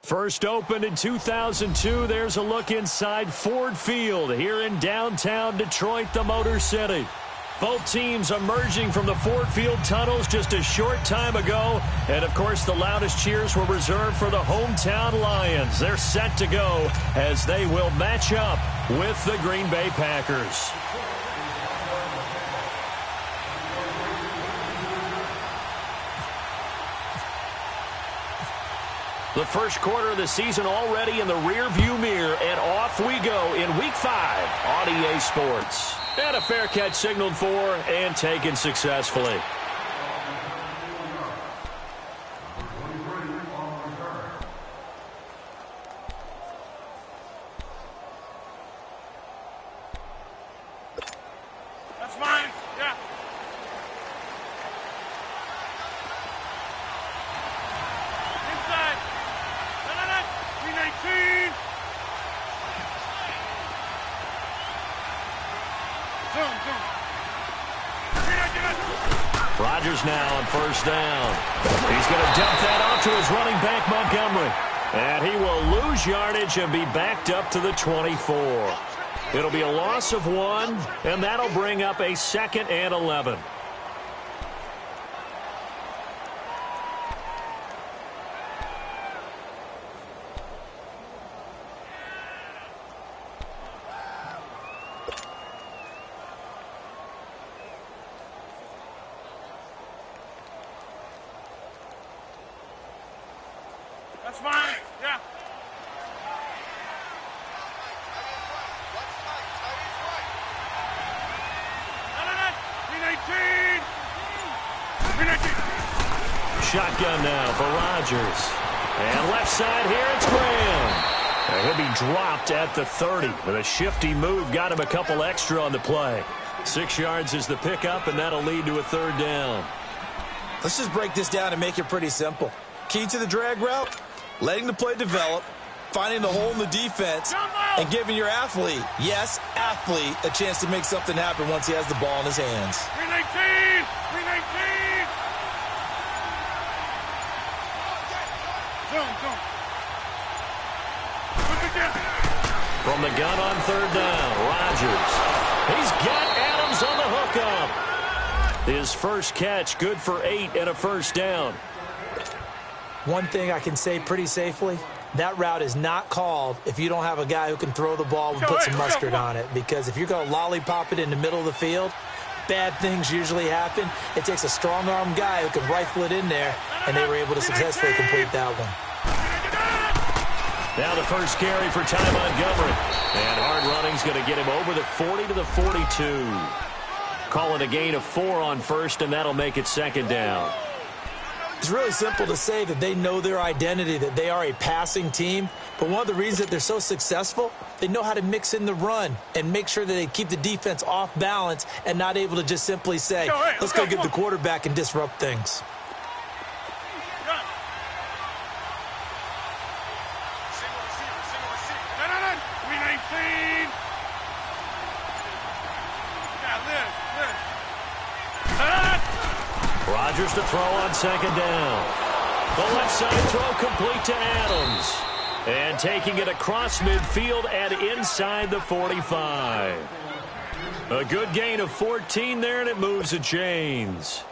First opened in 2002, there's a look inside Ford Field here in downtown Detroit, the Motor City. Both teams emerging from the Ford Field tunnels just a short time ago. And, of course, the loudest cheers were reserved for the hometown Lions. They're set to go as they will match up with the Green Bay Packers. The first quarter of the season already in the rearview mirror, and off we go in Week 5 on EA Sports. And a fair catch signaled for and taken successfully. That's mine. Yeah. Inside. No. 319. Zoom. Rodgers now on first down. He's going to dump that off to his running back, Montgomery. And he will lose yardage and be backed up to the 24. It'll be a loss of 1, and that'll bring up a 2nd and 11. That's mine. Yeah. No. 319. 319. Shotgun now for Rodgers. And left side here, it's Graham. And he'll be dropped at the 30. With a shifty move, got him a couple extra on the play. 6 yards is the pickup, and that'll lead to a 3rd down. Let's just break this down and make it pretty simple. Key to the drag route, letting the play develop, finding the hole in the defense, and giving your athlete, yes, athlete, a chance to make something happen once he has the ball in his hands. 319. 319. Zoom. From the gun on 3rd down, Rodgers. He's got Adams on the hookup. His first catch, good for 8 and a 1st down. One thing I can say pretty safely, that route is not called if you don't have a guy who can throw the ball and put some mustard on it. Because if you're going to lollipop it in the middle of the field, bad things usually happen. It takes a strong-arm guy who can rifle it in there, and they were able to successfully complete that one. Now the first carry for Ty Montgomery. And hard running's going to get him over the 40 to the 42. Calling a gain of 4 on first, and that'll make it 2nd down. It's really simple to say that they know their identity, that they are a passing team. But one of the reasons that they're so successful, they know how to mix in the run and make sure that they keep the defense off balance and not able to just simply say, let's go get the quarterback and disrupt things. Rodgers to throw on 2nd down. The left side throw complete to Adams. And taking it across midfield and inside the 45. A good gain of 14 there, and it moves the chains.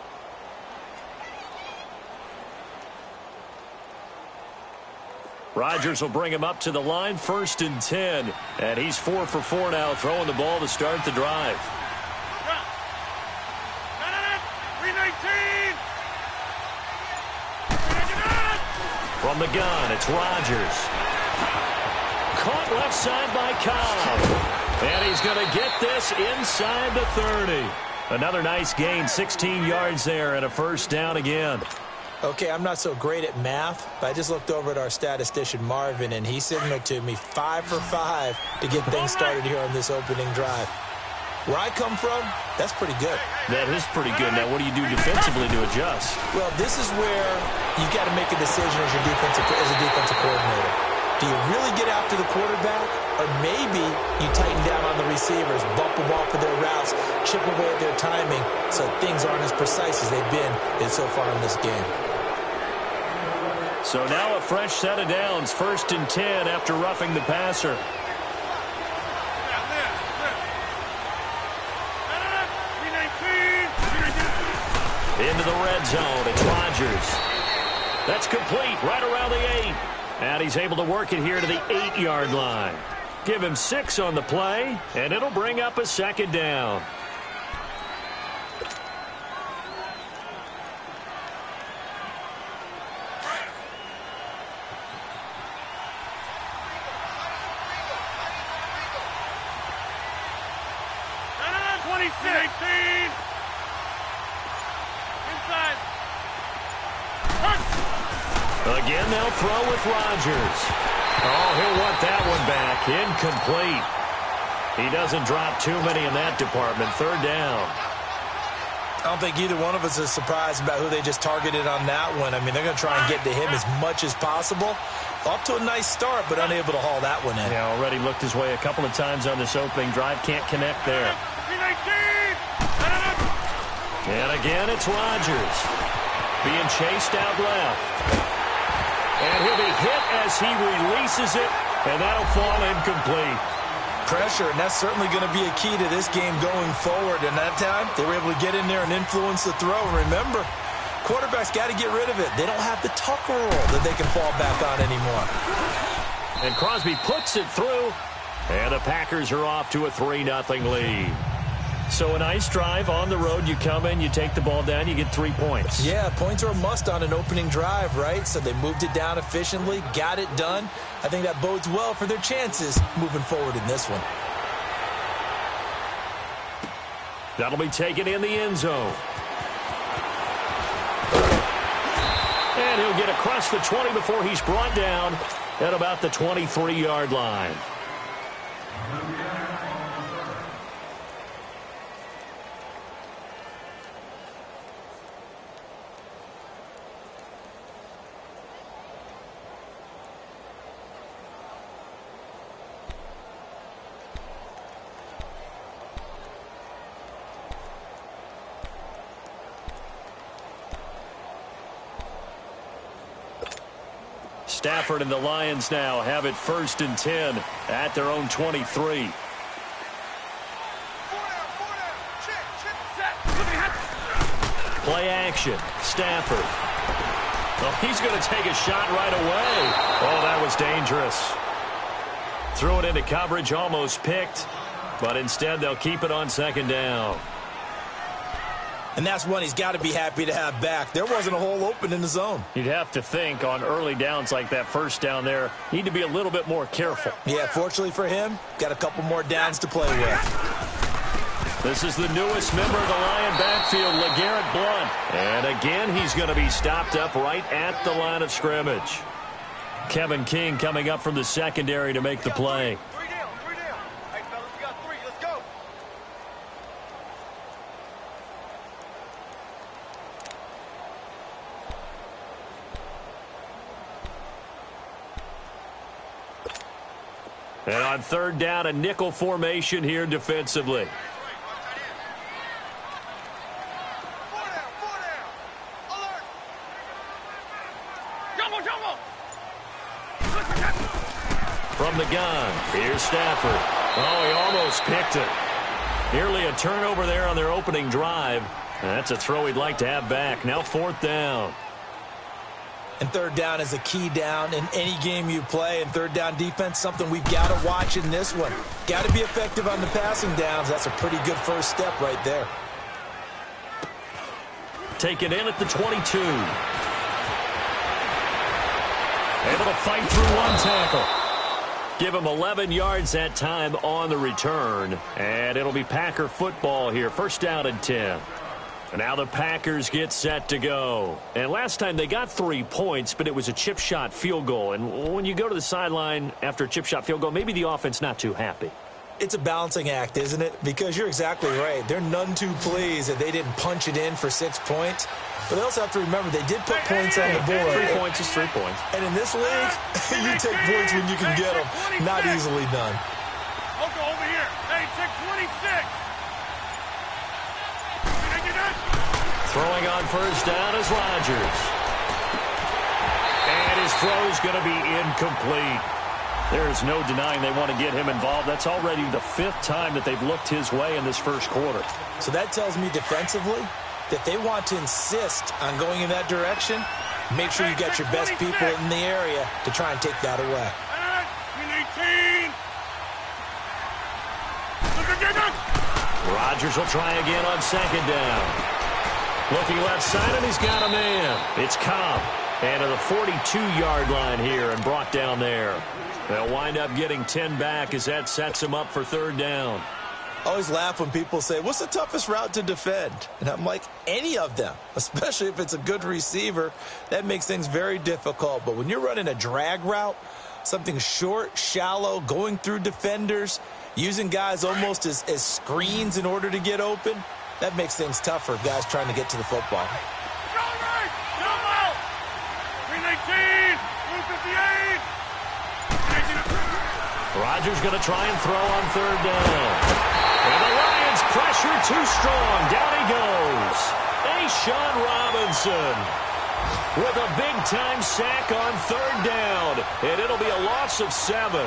Rodgers will bring him up to the line, 1st and 10. And he's 4 for 4 now, throwing the ball to start the drive. From the gun, it's Rodgers. Caught left side by Cobb. And he's going to get this inside the 30. Another nice gain, 16 yards there, and a 1st down again. Okay, I'm not so great at math, but I just looked over at our statistician, Marvin, and he signaled to me 5 for 5 to get things started here on this opening drive. Where I come from, that's pretty good. That is pretty good. Now, what do you do defensively to adjust? Well, this is where you got to make a decision as a defensive coordinator. Do you really get after the quarterback, or maybe you tighten down on the receivers, bump them off of their routes, chip away at their timing, so things aren't as precise as they've been so far in this game? So now a fresh set of downs, 1st and 10 after roughing the passer. Into the red zone, it's Rodgers. That's complete, right around the 8. And he's able to work it here to the 8-yard line. Give him 6 on the play, and it'll bring up a 2nd down. Again, they'll throw with Rodgers. Oh, he'll want that one back. Incomplete. He doesn't drop too many in that department. 3rd down. I don't think either one of us is surprised about who they just targeted on that one. I mean, they're going to try and get to him as much as possible. Off to a nice start, but unable to haul that one in. Yeah, already looked his way a couple of times on this opening drive. Can't connect there. And again, it's Rodgers. Being chased out left. And he'll be hit as he releases it, and that'll fall incomplete. Pressure, and that's certainly going to be a key to this game going forward. And that time, they were able to get in there and influence the throw. And remember, quarterbacks got to get rid of it. They don't have the Tucker roll that they can fall back on anymore. And Crosby puts it through, and the Packers are off to a 3-0 lead. So a nice drive on the road. You come in, you take the ball down, you get 3 points. Yeah, points are a must on an opening drive, right? So they moved it down efficiently, got it done. I think that bodes well for their chances moving forward in this one. That'll be taken in the end zone. And he'll get across the 20 before he's brought down at about the 23-yard line. Stafford and the Lions now have it 1st and 10 at their own 23. Play action. Stafford. Oh, he's going to take a shot right away. Oh, that was dangerous. Threw it into coverage, almost picked, but instead they'll keep it on 2nd down. And that's one he's got to be happy to have back. There wasn't a hole open in the zone. You'd have to think on early downs like that 1st down there, need to be a little bit more careful. Yeah, fortunately for him, got a couple more downs to play with. This is the newest member of the Lion backfield, LeGarrette Blount. And again, he's going to be stopped up right at the line of scrimmage. Kevin King coming up from the secondary to make the play. And on 3rd down, a nickel formation here defensively. From the gun, here's Stafford. Oh, he almost picked it. Nearly a turnover there on their opening drive. That's a throw he'd like to have back. Now 4th down. And 3rd down is a key down in any game you play. And 3rd down defense, something we've got to watch in this one. Got to be effective on the passing downs. That's a pretty good first step right there. Taken in at the 22. Able to fight through one tackle. Give him 11 yards that time on the return. And it'll be Packer football here. 1st down and 10. And now the Packers get set to go. And last time they got 3 points, but it was a chip shot field goal. And when you go to the sideline after a chip shot field goal, maybe the offense not too happy. It's a balancing act, isn't it? Because you're exactly right. They're none too pleased that they didn't punch it in for 6 points. But they also have to remember they did put points on the board. 3 points is 3 points. And in this league, you take points when you can get them. Not easily done. Okay, over here. Hey, check 26. Throwing on 1st down is Rodgers. And his throw is going to be incomplete. There's no denying they want to get him involved. That's already the 5th time that they've looked his way in this first quarter. So that tells me defensively that they want to insist on going in that direction. Make sure you got your best people in the area to try and take that away. Rodgers will try again on 2nd down. Looking left side, and he's got a man. It's Cobb. And to the 42-yard line here and brought down there. They'll wind up getting 10 back as that sets him up for 3rd down. I always laugh when people say, what's the toughest route to defend? And I'm like, any of them, especially if it's a good receiver. That makes things very difficult. But when you're running a drag route, something short, shallow, going through defenders, using guys almost as screens in order to get open, that makes things tougher, guys trying to get to the football. Rodgers going to try and throw on 3rd down. And the Lions pressure too strong. Down he goes. A'Shawn Robinson with a big-time sack on 3rd down. And it'll be a loss of 7.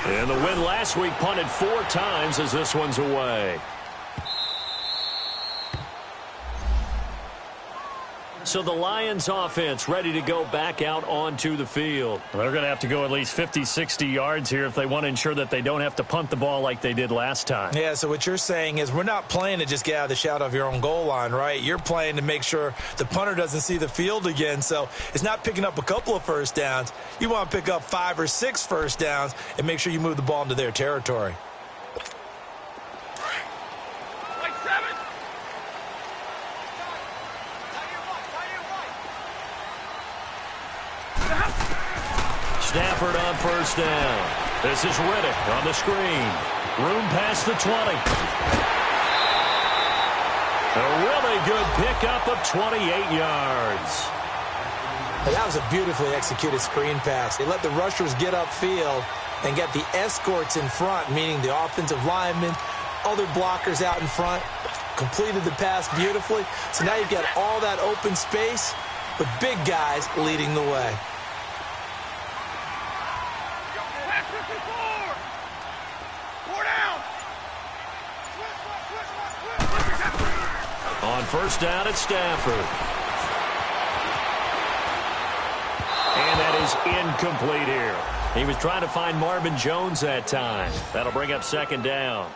And the win last week punted 4 times as this one's away. So the Lions offense ready to go back out onto the field. They're going to have to go at least 50, 60 yards here if they want to ensure that they don't have to punt the ball like they did last time. Yeah, so what you're saying is we're not playing to just get out of the shadow of your own goal line, right? You're playing to make sure the punter doesn't see the field again. So it's not picking up a couple of first downs. You want to pick up 5 or 6 first downs and make sure you move the ball into their territory. Stafford on 1st down. This is Riddick on the screen. Room past the 20. A really good pickup of 28 yards. Well, that was a beautifully executed screen pass. They let the rushers get upfield and get the escorts in front, meaning the offensive linemen, other blockers out in front, completed the pass beautifully. So now you've got all that open space with big guys leading the way. On 1st down, it's Stafford. And that is incomplete here. He was trying to find Marvin Jones that time. That'll bring up 2nd down.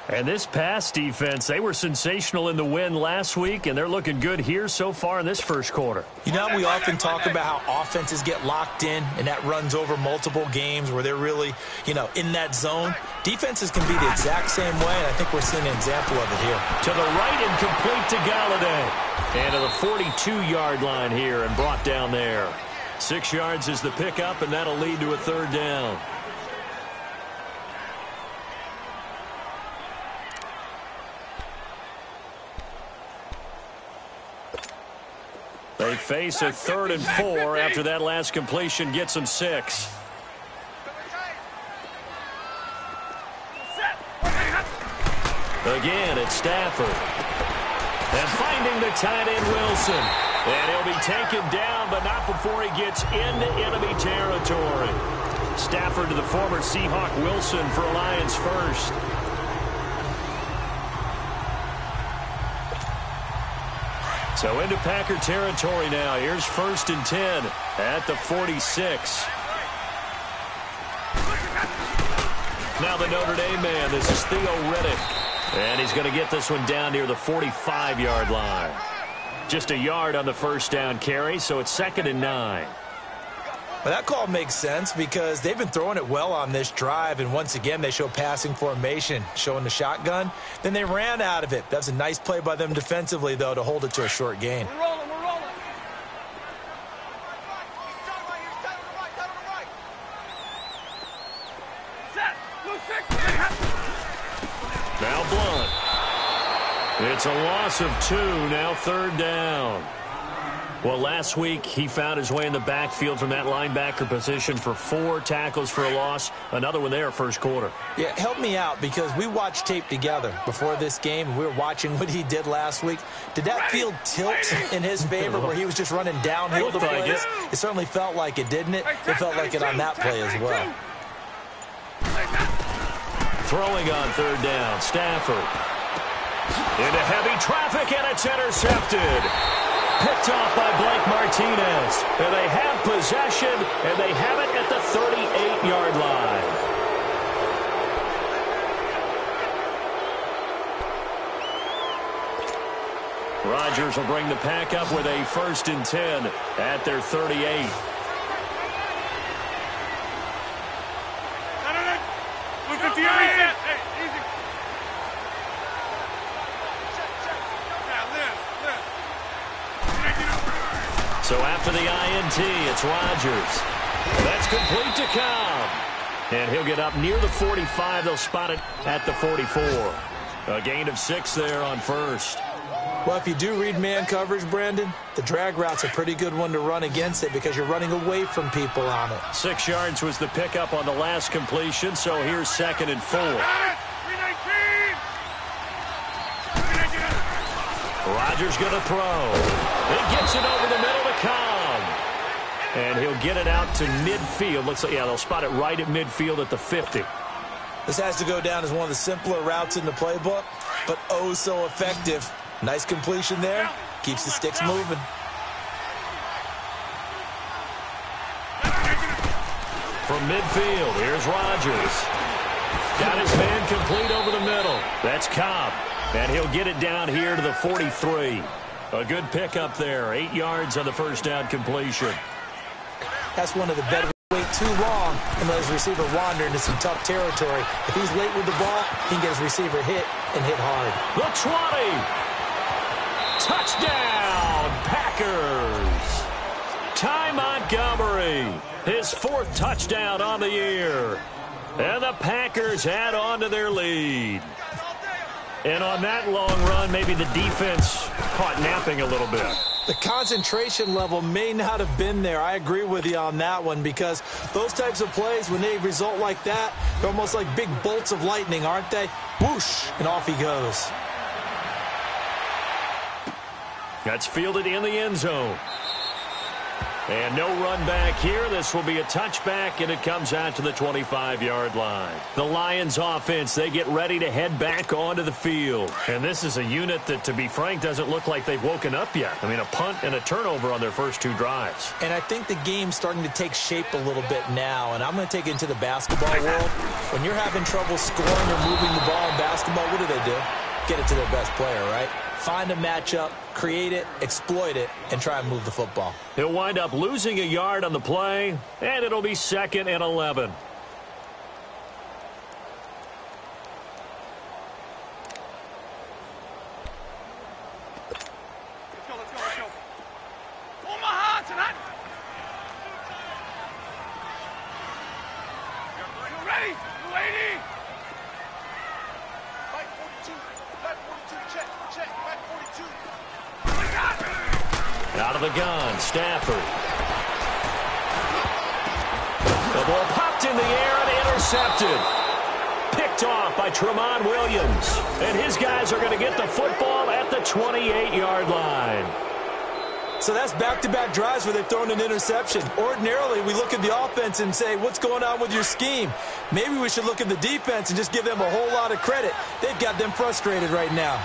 And this pass defense, they were sensational in the win last week, and they're looking good here so far in this first quarter. You know, we often talk about how offenses get locked in, and that runs over multiple games where they're really, in that zone. Defenses can be the exact same way, and I think we're seeing an example of it here. To the right and complete to Galladay. And to the 42-yard line here and brought down there. 6 yards is the pickup, and that'll lead to a 3rd down. They face a 3rd and 4 after that last completion gets them 6. Again, it's Stafford. And finding the tight end, Wilson. And he'll be taken down, but not before he gets into enemy territory. Stafford to the former Seahawk Wilson for Lions first. So into Packer territory now. Here's 1st and 10 at the 46. Now the Notre Dame man. This is Theo Riddick. And he's going to get this one down near the 45-yard line. Just a yard on the 1st down carry, so it's 2nd and 9. Well, that call makes sense because they've been throwing it well on this drive, and once again they show passing formation, showing the shotgun. Then they ran out of it. That's a nice play by them defensively, though, to hold it to a short gain. We're rolling. Now Blunt. It's a loss of 2, now 3rd down. Well, last week he found his way in the backfield from that linebacker position for 4 tackles for a loss. Another one there first quarter. Yeah, help me out because we watched tape together before this game. We were watching what he did last week. Did that field tilt in his favor where he was just running downhill to plays? It certainly felt like it, didn't it? It felt like it on that play as well. Throwing on third down, Stafford. Into heavy traffic, and it's intercepted. Picked off by Blake Martinez. And they have possession, and they have it at the 38-yard line. Rodgers will bring the pack up with a 1st and 10 at their 38. Look at the eye. Easy. So after the INT, it's Rodgers. That's complete to Cobb. And he'll get up near the 45. They'll spot it at the 44. A gain of 6 there on first. Well, if you do read man coverage, Brandon, the drag route's a pretty good one to run against it because you're running away from people on it. 6 yards was the pickup on the last completion, so here's 2nd and 4. Rodgers going to throw. He gets it over the middle to Cobb. And he'll get it out to midfield. Looks like, yeah, they'll spot it right at midfield at the 50. This has to go down as one of the simpler routes in the playbook, but oh so effective. Nice completion there. Keeps the sticks moving. From midfield, here's Rodgers. Got his man complete over the middle. That's Cobb. And he'll get it down here to the 43. A good pickup there. 8 yards on the first down completion. That's one of the better. Wait too long and let his receiver wander into some tough territory. If he's late with the ball, he can get his receiver hit and hit hard. The 20. Touchdown, Packers. Ty Montgomery, his 4th touchdown on the year. And the Packers add on to their lead. And on that long run, maybe the defense caught napping a little bit. The concentration level may not have been there. I agree with you on that one because those types of plays, when they result like that, they're almost like big bolts of lightning, aren't they? Whoosh, and off he goes. That's fielded in the end zone. And no run back here. This will be a touchback, and it comes out to the 25-yard line. The Lions offense, they get ready to head back onto the field. And this is a unit that, to be frank, doesn't look like they've woken up yet. I mean, a punt and a turnover on their first 2 drives. And I think the game's starting to take shape a little bit now, and I'm going to take it into the basketball world. When you're having trouble scoring or moving the ball in basketball, what do? Get it to their best player, right? Find a matchup, create it, exploit it, and try and move the football. He'll wind up losing a yard on the play, and it'll be 2nd and 11. Let's go. Omaha tonight. You ready? You ready? Out of the gun, Stafford. The ball popped in the air and intercepted. Picked off by Tramon Williams. And his guys are going to get the football at the 28-yard line. So that's back-to-back drives where they've thrown an interception. Ordinarily, we look at the offense and say, what's going on with your scheme? Maybe we should look at the defense and just give them a whole lot of credit. They've got them frustrated right now.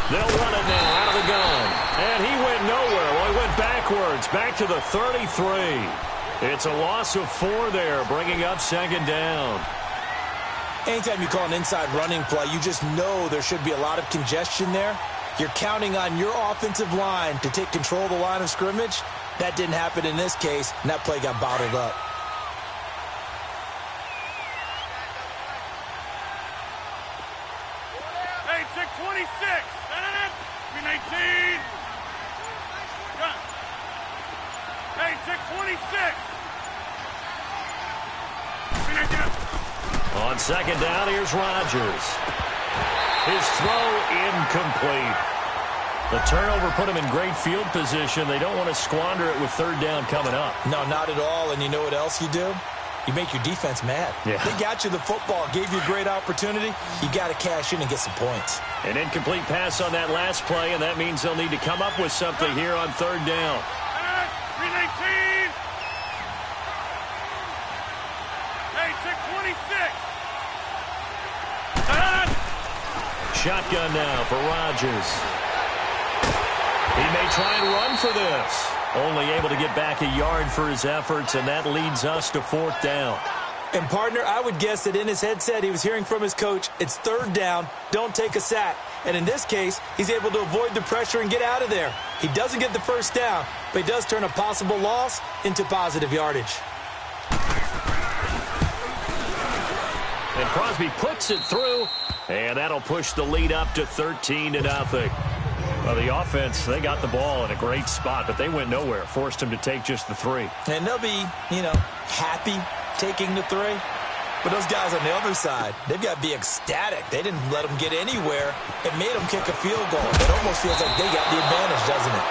They'll run it now out of the gun. And he went nowhere. Well, he went backwards, back to the 33. It's a loss of 4 there, bringing up 2nd down. Anytime you call an inside running play, you just know there should be a lot of congestion there. You're counting on your offensive line to take control of the line of scrimmage. That didn't happen in this case, and that play got bottled up. Hey, check 26. 18. Hey, check 26. On 2nd down, here's Rodgers. His throw incomplete. The turnover put him in great field position. They don't want to squander it with third down coming up. No, not at all. And you know what else you do? You make your defense mad. Yeah. They got you the football, gave you a great opportunity. You got to cash in and get some points. An incomplete pass on that last play, and that means they'll need to come up with something here on third down. 319. Hey, 626. Shotgun now for Rodgers. He may try and run for this. Only able to get back a yard for his efforts, and that leads us to fourth down. And, partner, I would guess that in his headset he was hearing from his coach, it's third down, don't take a sack. And in this case, he's able to avoid the pressure and get out of there. He doesn't get the first down, but he does turn a possible loss into positive yardage. And Crosby puts it through, and that'll push the lead up to 13-0. Well, the offense, they got the ball in a great spot, but they went nowhere. Forced him to take just the 3. And they'll be, happy taking the 3. But those guys on the other side, they've got to be ecstatic. They didn't let them get anywhere. It made them kick a field goal. It almost feels like they got the advantage, doesn't it?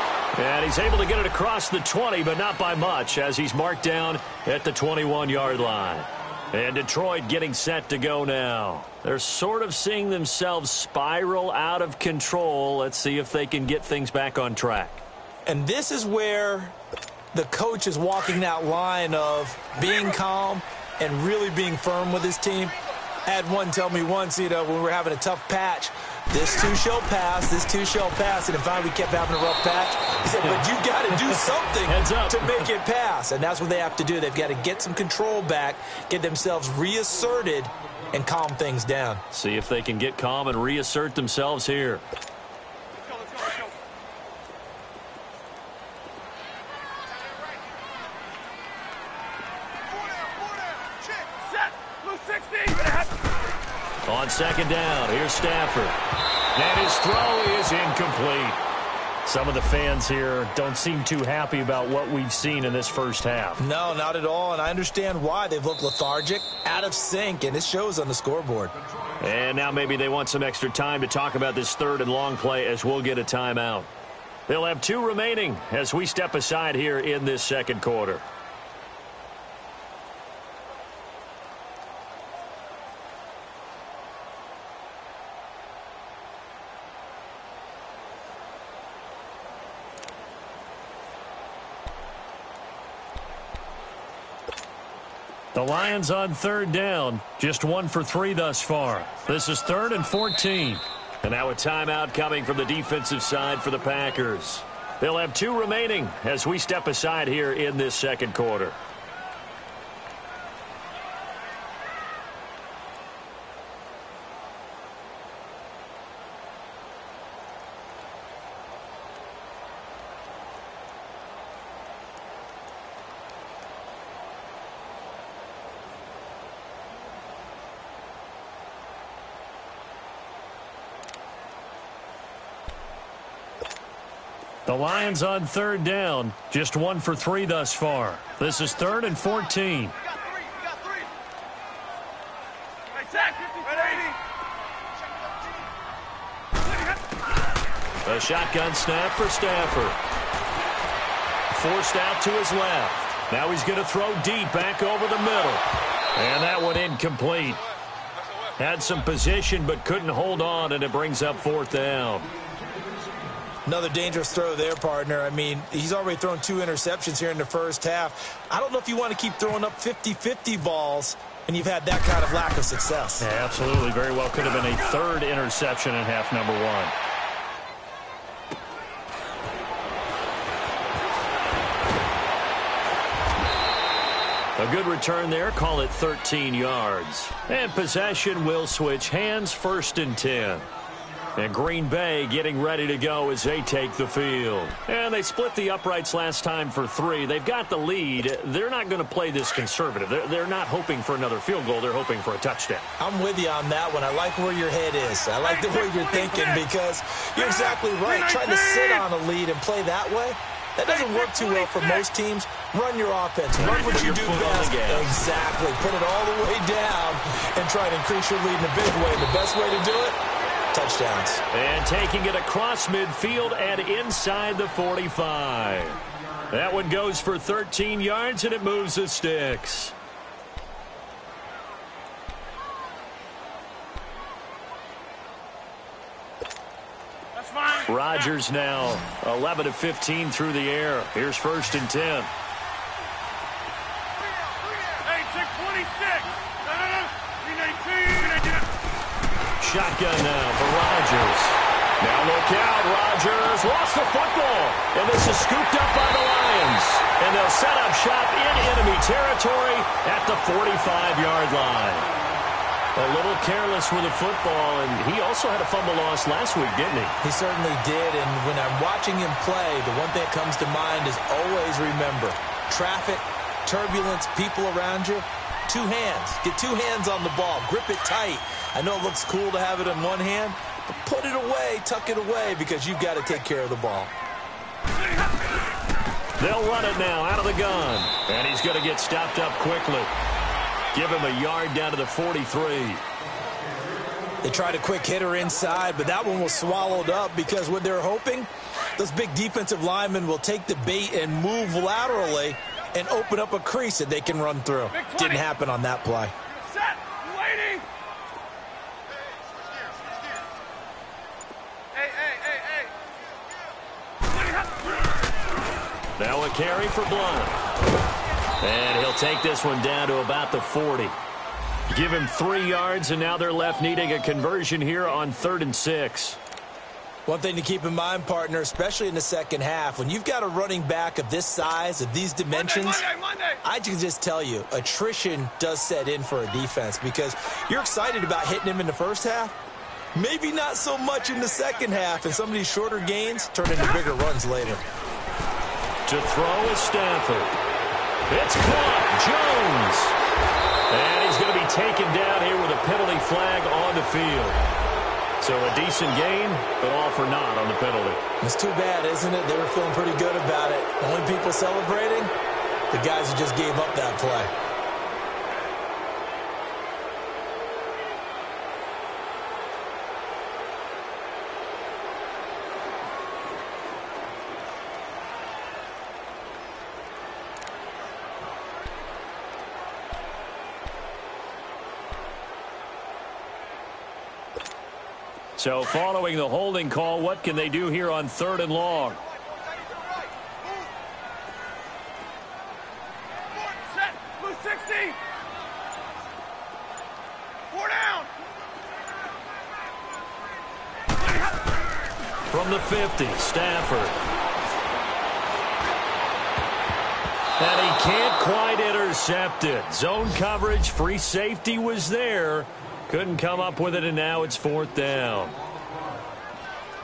And he's able to get it across the 20, but not by much, as he's marked down at the 21-yard line. And Detroit getting set to go now. They're sort of seeing themselves spiral out of control. Let's see if they can get things back on track. And this is where the coach is walking that line of being calm and really being firm with his team. I had one tell me once, when we were having a tough patch, this too shall pass, this too shall pass. And finally we kept having a rough patch. He said, but you got to do something to make it pass. And that's what they have to do. They've got to get some control back, get themselves reasserted, and calm things down. See if they can get calm and reassert themselves here. On second down, here's Stafford. And his throw is incomplete. Some of the fans here don't seem too happy about what we've seen in this first half. No, not at all, and I understand why. They've looked lethargic, out of sync, and it shows on the scoreboard. And now maybe they want some extra time to talk about this third and long play as we'll get a timeout. They'll have 2 remaining as we step aside here in this second quarter. The Lions on third down, just 1 for 3 thus far. This is 3rd and 14. And now a timeout coming from the defensive side for the Packers. They'll have 2 remaining as we step aside here in this second quarter. The Lions on third down, just 1 for 3 thus far. This is 3rd and 14. A shotgun snap for Stafford. Forced out to his left. Now he's going to throw deep back over the middle. And that one incomplete. Had some position but couldn't hold on, and it brings up 4th down. Another dangerous throw there, partner. I mean, he's already thrown 2 interceptions here in the first half. I don't know if you want to keep throwing up 50-50 balls when you've had that kind of lack of success. Yeah, absolutely. Very well could have been a 3rd interception in half number 1. A good return there. Call it 13 yards. And possession will switch hands, 1st and 10. And Green Bay getting ready to go as they take the field. And they split the uprights last time for 3. They've got the lead. They're not going to play this conservative. They're not hoping for another field goal. They're hoping for a touchdown. I'm with you on that one. I like where your head is. I like the way you're thinking because you're exactly right. Trying to sit on a lead and play that way, that doesn't work too well for most teams. Run your offense. Run what you do best. Exactly. Put it all the way down and try to increase your lead in a big way. The best way to do it, touchdowns. And taking it across midfield and inside the 45. That one goes for 13 yards, and it moves the sticks. That's fine. Rodgers now 11 of 15 through the air. Here's 1st and 10. Hey, check 26. No. 319. Shotgun now for Rodgers. Now look out, Rodgers lost the football, and this is scooped up by the Lions. And they'll set up shop in enemy territory at the 45-yard line. A little careless with the football, and he also had a fumble loss last week, didn't he? He certainly did, and when I'm watching him play, the one thing that comes to mind is always remember, traffic, turbulence, people around you, 2 hands. Get 2 hands on the ball. Grip it tight. I know it looks cool to have it in one hand, but put it away, tuck it away, because you've got to take care of the ball. They'll run it now out of the gun, and he's going to get stopped up quickly. Give him a yard down to the 43. They tried a quick hitter inside, but that one was swallowed up because what they're hoping, those big defensive linemen will take the bait and move laterally and open up a crease that they can run through. Didn't happen on that play. Set. Waiting. Hey. Now a carry for Blunt. And he'll take this one down to about the 40. Give him 3 yards, and now they're left needing a conversion here on 3rd and 6. One thing to keep in mind, partner, especially in the second half, when you've got a running back of this size, of these dimensions, Monday. I can just tell you, attrition does set in for a defense because you're excited about hitting him in the first half. Maybe not so much in the second half, and some of these shorter gains turn into bigger runs later. To throw is Stafford. It's caught. Jones. And he's going to be taken down here with a penalty flag on the field. So a decent gain, but all for naught on the penalty. It's too bad, isn't it? They were feeling pretty good about it. The only people celebrating, the guys who just gave up that play. So following the holding call, what can they do here on 3rd and long? Set. Blue 60. 4 down. From the 50, Stafford. And he can't quite intercept it. Zone coverage, free safety was there. Couldn't come up with it, and now it's 4th down.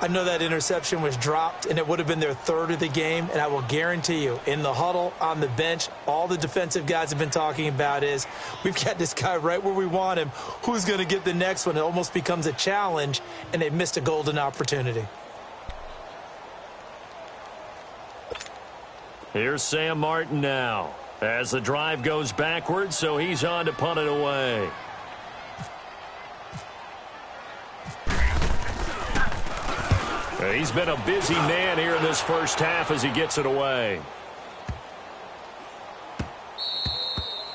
I know that interception was dropped, and it would have been their 3rd of the game, and I will guarantee you, in the huddle, on the bench, all the defensive guys have been talking about is, we've got this guy right where we want him. Who's going to get the next one? It almost becomes a challenge, and they've missed a golden opportunity. Here's Sam Martin now as the drive goes backwards, so he's on to punt it away. He's been a busy man here in this first half as he gets it away.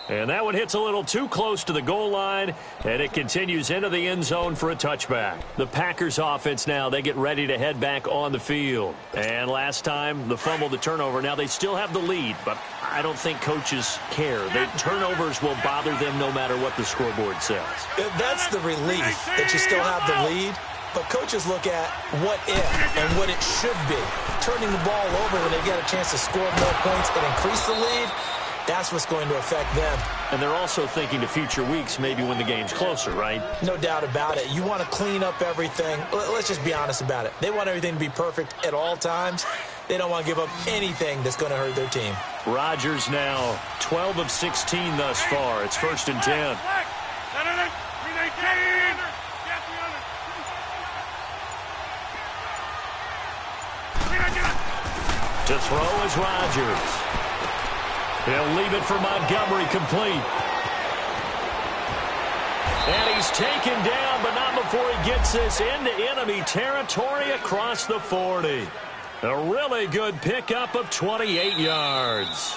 And that one hits a little too close to the goal line, and it continues into the end zone for a touchback. The Packers offense now, they get ready to head back on the field. And last time, the fumble, the turnover. Now they still have the lead, but I don't think coaches care. The turnovers will bother them no matter what the scoreboard says. That's the relief that you still have the lead. But coaches look at what if and what it should be. Turning the ball over when they've got a chance to score more points and increase the lead, that's what's going to affect them. And they're also thinking to future weeks, maybe when the game's closer, right? No doubt about it. You want to clean up everything. Let's just be honest about it. They want everything to be perfect at all times. They don't want to give up anything that's going to hurt their team. Rodgers now 12 of 16 thus far. It's 1st and 10. To throw is Rodgers. He'll leave it for Montgomery complete. And he's taken down, but not before he gets gets us into enemy territory across the 40. A really good pickup of 28 yards.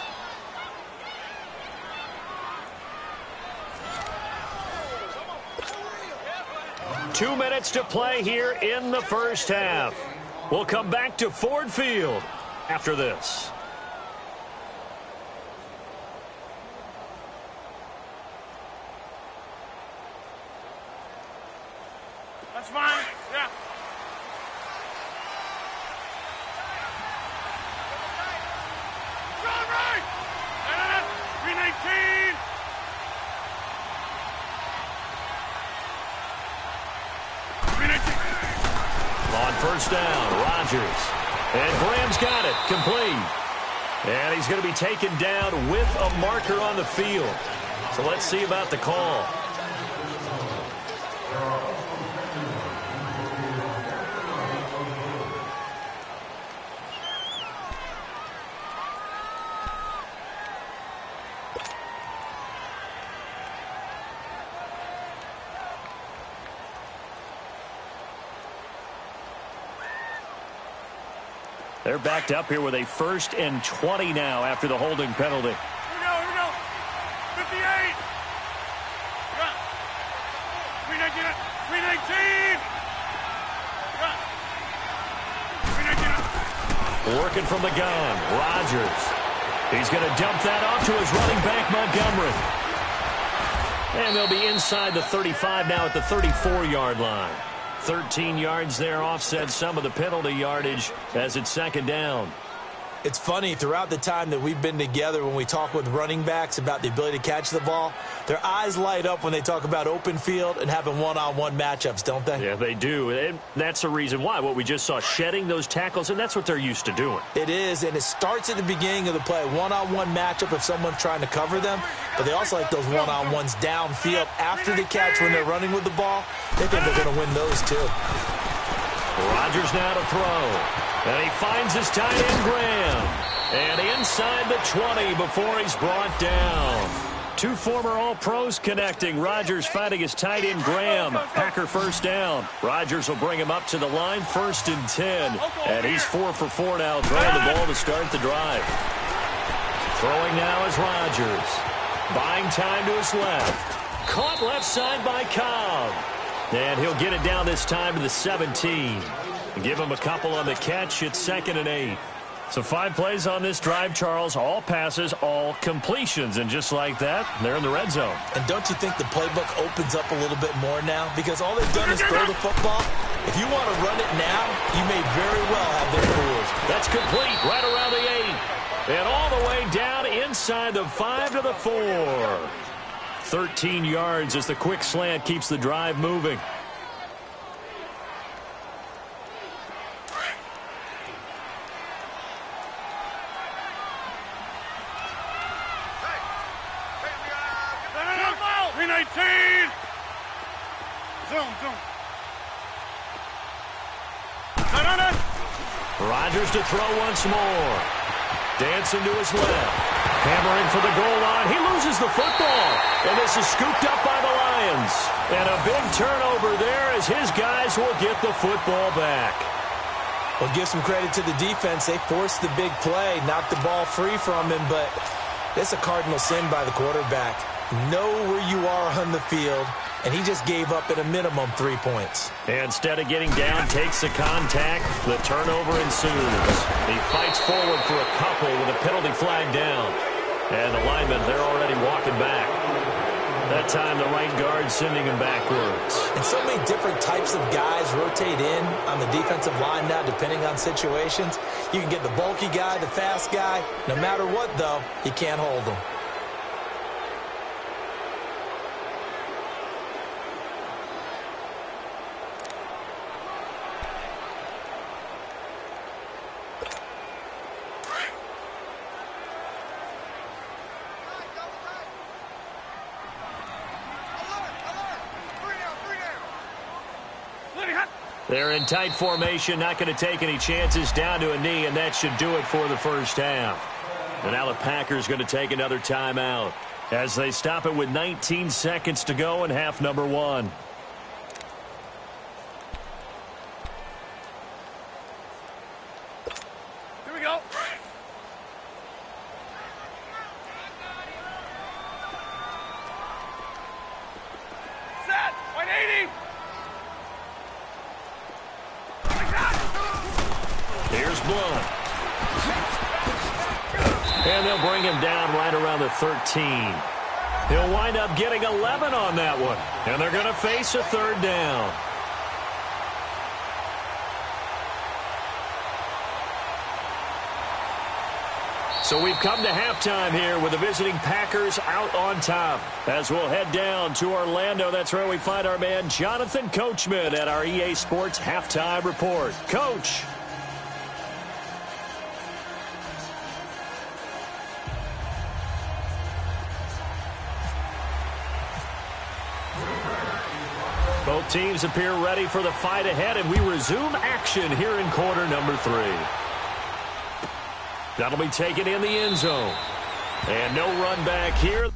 Two minutes to play here in the first half. We'll come back to Ford Field after this. That's fine. Yeah. John Wright! 319! On first down, Rodgers. And Graham's got it, complete. And he's going to be taken down with a marker on the field. So let's see about the call. They're backed up here with a 1st and 20 now after the holding penalty. Here we go. 58! Yeah. 319! Yeah. 319! Working from the gun, Rodgers. He's going to dump that off to his running back, Montgomery. And they'll be inside the 35 now at the 34-yard line. 13 yards there, offset some of the penalty yardage as it's second down. It's funny, throughout the time that we've been together, when we talk with running backs about the ability to catch the ball, their eyes light up when they talk about open field and having one-on-one matchups, don't they? Yeah, they do. And that's the reason why. What we just saw, shedding those tackles, and that's what they're used to doing. It is, and it starts at the beginning of the play. One-on-one matchup if someone's trying to cover them, but they also like those one-on-ones downfield after the catch when they're running with the ball. They think they're going to win those too. Rodgers now to throw. And he finds his tight end, Graham. And inside the 20 before he's brought down. Two former All-Pros connecting. Rodgers fighting his tight end, Graham. Packer first down. Rodgers will bring him up to the line, 1st and 10. And he's 4 for 4 now, throwing the ball to start the drive. Throwing now is Rodgers. Buying time to his left. Caught left side by Cobb. And he'll get it down this time to the 17. Give him a couple on the catch. It's 2nd and 8. So 5 plays on this drive, Charles. All passes, all completions. And just like that, they're in the red zone. And don't you think the playbook opens up a little bit more now? Because all they've done is throw the football. If you want to run it now, you may very well have their tools. That's complete right around the 8. And all the way down inside the 5 to the 4. 13 yards as the quick slant keeps the drive moving. Rodgers to throw once more. Dancing to his left. Hammering for the goal line. He loses the football. And this is scooped up by the Lions. And a big turnover there as his guys will get the football back. Well, give some credit to the defense. They forced the big play, knocked the ball free from him, but it's a cardinal sin by the quarterback. Know where you are on the field, and he just gave up at a minimum 3 points. And instead of getting down, takes the contact. The turnover ensues. He fights forward for a couple with a penalty flag down. And the linemen, they're already walking back. That time, the right guard sending him backwards. And so many different types of guys rotate in on the defensive line now, depending on situations. You can get the bulky guy, the fast guy. No matter what, though, you can't hold them. They're in tight formation, not going to take any chances, down to a knee, and that should do it for the first half. And now the Packers going to take another timeout as they stop it with 19 seconds to go in half number 1. out. Set. 180. Here's Blunt. And they'll bring him down right around the 13. He'll wind up getting 11 on that one. And they're going to face a third down. So we've come to halftime here with the visiting Packers out on top. As we'll head down to Orlando, that's where we find our man Jonathan Coachman at our EA Sports Halftime Report. Coach. Both teams appear ready for the fight ahead, and we resume action here in quarter number 3. That'll be taken in the end zone. And no run back here.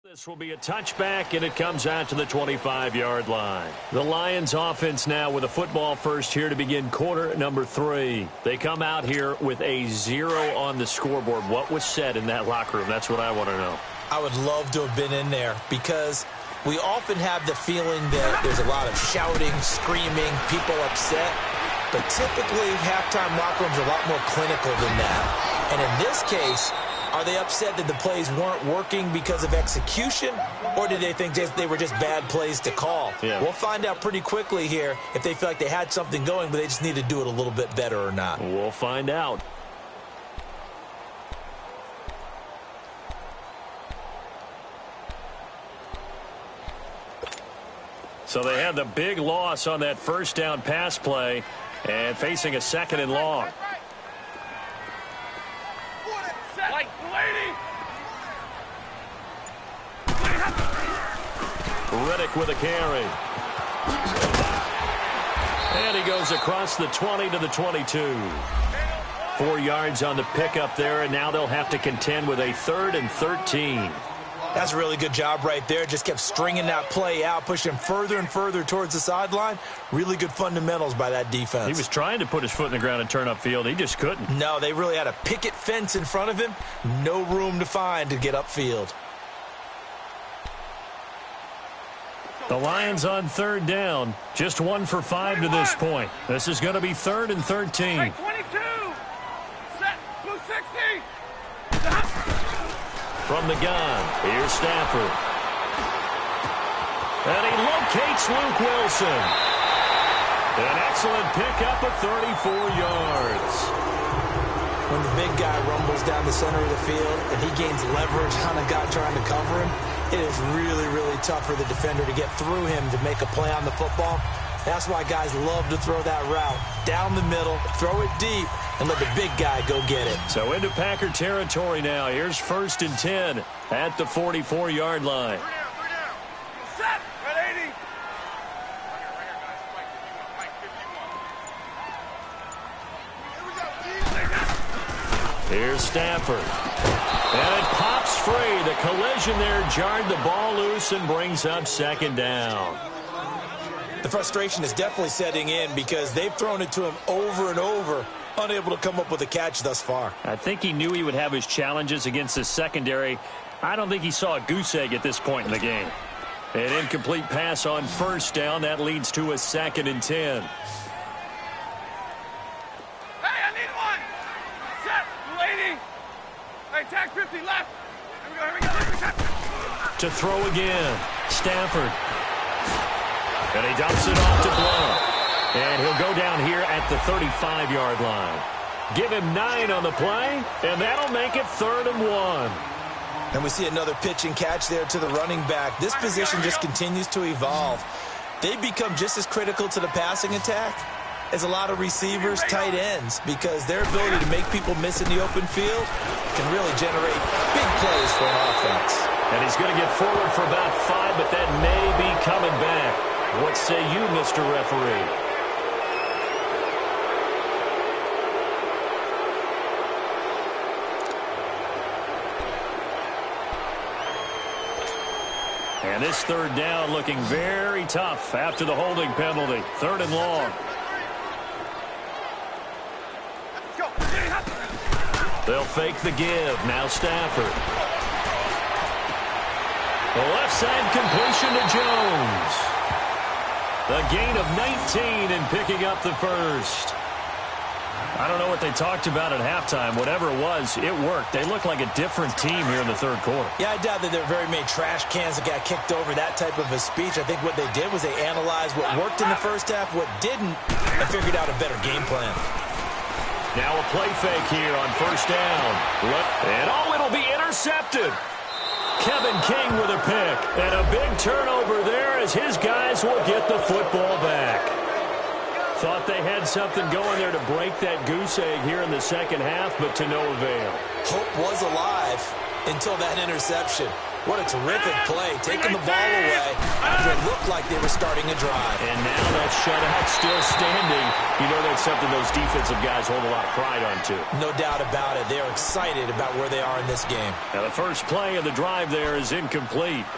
This will be a touchback, and it comes out to the 25-yard line. The Lions offense now with a football first here to begin quarter number 3. They come out here with a 0 on the scoreboard. What was said in that locker room? That's what I want to know. I would love to have been in there because we often have the feeling that there's a lot of shouting, screaming, people upset. But typically, halftime locker rooms are a lot more clinical than that. And in this case, are they upset that the plays weren't working because of execution, or did they think they were just bad plays to call? Yeah. We'll find out pretty quickly here if they feel like they had something going, but they just need to do it a little bit better or not. We'll find out. So they had the big loss on that first down pass play and facing a second and long. Riddick with a carry. And he goes across the 20 to the 22. 4 yards on the pickup there, and now they'll have to contend with a 3rd and 13. That's a really good job right there. Just kept stringing that play out, pushing him further and further towards the sideline. Really good fundamentals by that defense. He was trying to put his foot in the ground and turn upfield. He just couldn't. No, they really had a picket fence in front of him. No room to find to get upfield. The Lions on 3rd down. Just 1 for 5 to this point. This is going to be 3rd and 13. 22. Set. 260. From the gun, here's Stafford. And he locates Luke Wilson. An excellent pickup of 34 yards. When the big guy rumbles down the center of the field and he gains leverage on a guy trying to cover him, it is really, really tough for the defender to get through him to make a play on the football. That's why guys love to throw that route down the middle, throw it deep, and let the big guy go get it. So into Packer territory now. Here's 1st and 10 at the 44-yard line. Set. 180. Here's Stafford. And it pops free. The collision there jarred the ball loose and brings up 2nd down. The frustration is definitely setting in because they've thrown it to him over and over, unable to come up with a catch thus far. I think he knew he would have his challenges against his secondary. I don't think he saw a goose egg at this point in the game. An incomplete pass on 1st down. That leads to a 2nd and 10. Tag 50 left. Here we go. To throw again. Stafford. And he dumps it off to Blunt. And he'll go down here at the 35-yard line. Give him 9 on the play, and that'll make it 3rd and 1. And we see another pitch and catch there to the running back. This position just continues to evolve. they become just as critical to the passing attack as a lot of receivers, tight ends, because their ability to make people miss in the open field can really generate big plays for an offense. And he's going to get forward for about 5, but that may be coming back. What say you, Mr. Referee? And this third down looking very tough after the holding penalty. 3rd and long. They'll fake the give. Now Stafford. The left side completion to Jones. The gain of 19 and picking up the first. I don't know what they talked about at halftime. Whatever it was, it worked. They look like a different team here in the third quarter. Yeah, I doubt that there were very many trash cans that got kicked over, that type of a speech. I think what they did was they analyzed what worked in the first half, what didn't, and figured out a better game plan. Now a play fake here on first down. And it'll be intercepted. Kevin King with a pick. And a big turnover there as his guys will get the football back. Thought they had something going there to break that goose egg here in the second half, but to no avail. Hope was alive until that interception. What a terrific play, taking the ball away after it looked like they were starting a drive. And now that shutout still standing. You know that's something those defensive guys hold a lot of pride on, too. No doubt about it. They're excited about where they are in this game. Now the first play of the drive there is incomplete.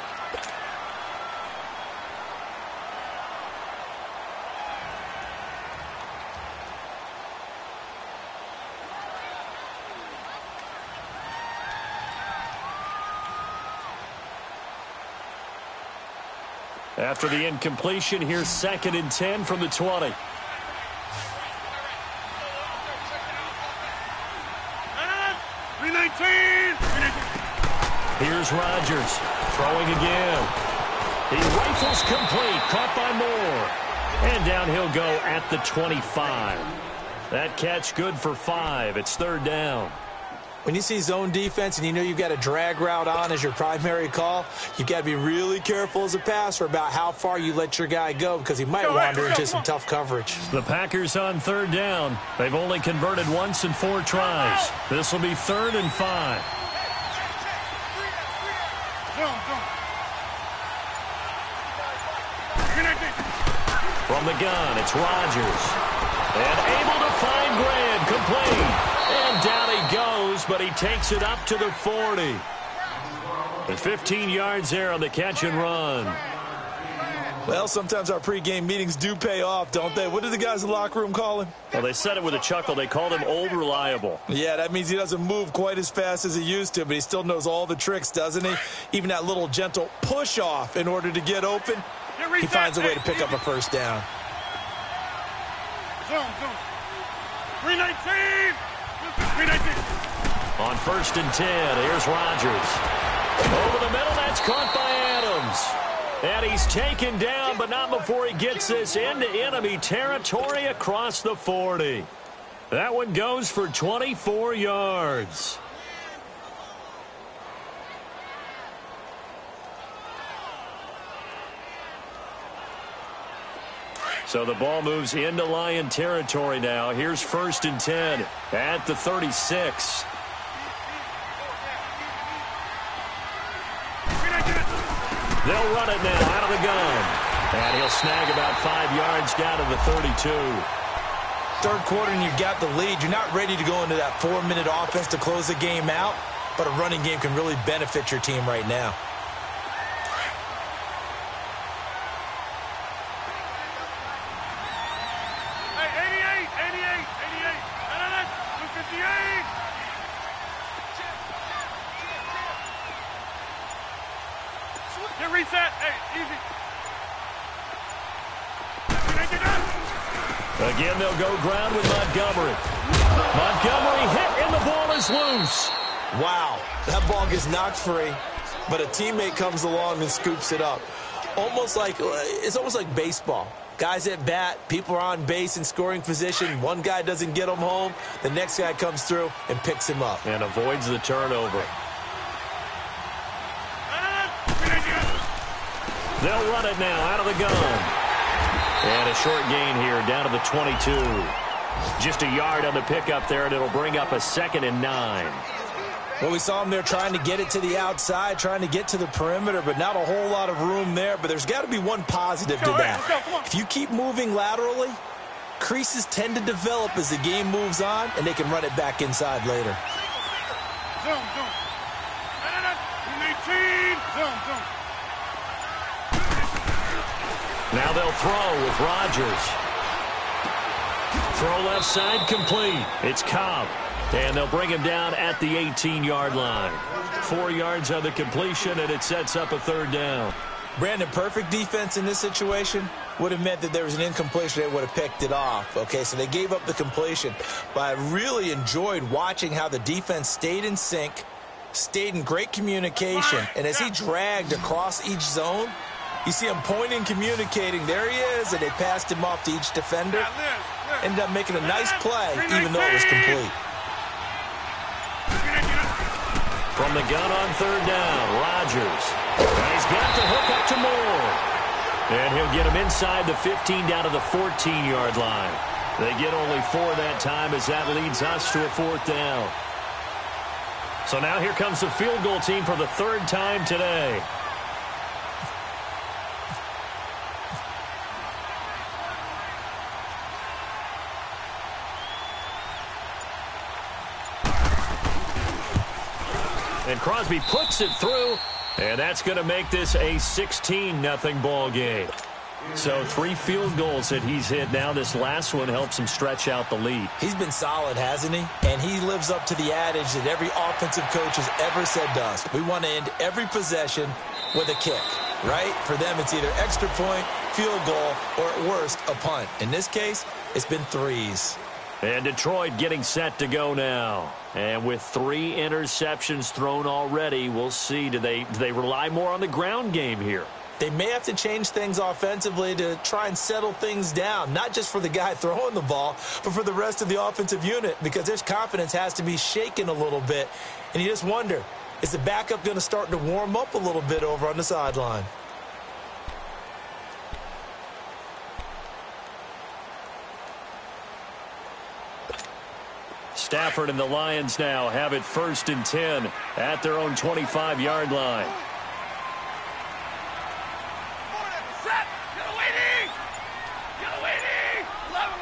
After the incompletion, here's 2nd and 10 from the 20. Here's Rodgers throwing again. He rifles complete, caught by Moore. And down he'll go at the 25. That catch good for 5. It's 3rd down. When you see zone defense and you know you've got a drag route on as your primary call, you've got to be really careful as a passer about how far you let your guy go because he might wander into some tough coverage. The Packers on 3rd down. They've only converted once in 4 tries. This will be 3rd and 5. From the gun, it's Rodgers. And able to find Graham, complete. And down he goes, but he takes it up to the 40. And 15 yards there on the catch and run. Well, sometimes our pregame meetings do pay off, don't they? What did the guys in the locker room call him? Well, they said it with a chuckle. They called him Old Reliable. Yeah, that means he doesn't move quite as fast as he used to, but he still knows all the tricks, doesn't he? Even that little gentle push-off in order to get open. He finds a way to pick up a first down. 319. On 1st and 10, here's Rodgers. Over the middle, that's caught by Adams. And he's taken down, but not before he gets this into enemy territory across the 40. That one goes for 24 yards. So the ball moves into Lion territory now. Here's 1st and 10 at the 36. They'll run it now out of the gun. And he'll snag about 5 yards down to the 32. Third quarter and you've got the lead. You're not ready to go into that 4-minute offense to close the game out, but a running game can really benefit your team right now. Reset. Hey, easy. Again, they'll go ground with Montgomery. Montgomery hit, and the ball is loose. Wow, that ball gets knocked free, but a teammate comes along and scoops it up. It's almost like baseball. Guys at bat, people are on base in scoring position. One guy doesn't get him home. The next guy comes through and picks him up. And avoids the turnover. They'll run it now out of the gun. And a short gain here down to the 22. Just a yard on the pickup there, and it'll bring up a 2nd and 9. Well, we saw him there trying to get it to the outside, trying to get to the perimeter, but not a whole lot of room there. But there's got to be one positive to that. If you keep moving laterally, creases tend to develop as the game moves on, and they can run it back inside later. Zoom. 18. Zoom. Now they'll throw with Rodgers. Throw left side complete. It's Cobb. And they'll bring him down at the 18-yard line. 4 yards on the completion, and it sets up a 3rd down. Brandon, perfect defense in this situation would have meant that there was an incompletion. They would have picked it off. Okay, so they gave up the completion. But I really enjoyed watching how the defense stayed in sync, stayed in great communication. And as he dragged across each zone, you see him pointing, communicating. There he is, and they passed him off to each defender. Ended up making a nice play, even though it was complete. From the gun on 3rd down, Rodgers. And he's got the hook up to Moore. And he'll get him inside the 15 down to the 14-yard line. They get only 4 that time as that leads us to a 4th down. So now here comes the field goal team for the 3rd time today. And Crosby puts it through, and that's going to make this a 16-0 ball game. So 3 field goals that he's hit now. This last one helps him stretch out the lead. He's been solid, hasn't he? And he lives up to the adage that every offensive coach has ever said to us. We want to end every possession with a kick, right? For them, it's either extra point, field goal, or at worst, a punt. In this case, it's been 3s. And Detroit getting set to go now. And with 3 interceptions thrown already, we'll see. Do they rely more on the ground game here? They may have to change things offensively to try and settle things down, not just for the guy throwing the ball, but for the rest of the offensive unit, because their confidence has to be shaken a little bit. And you just wonder, is the backup going to start to warm up a little bit over on the sideline? Stafford and the Lions now have it 1st and 10 at their own 25-yard line. Set. Get away, 11.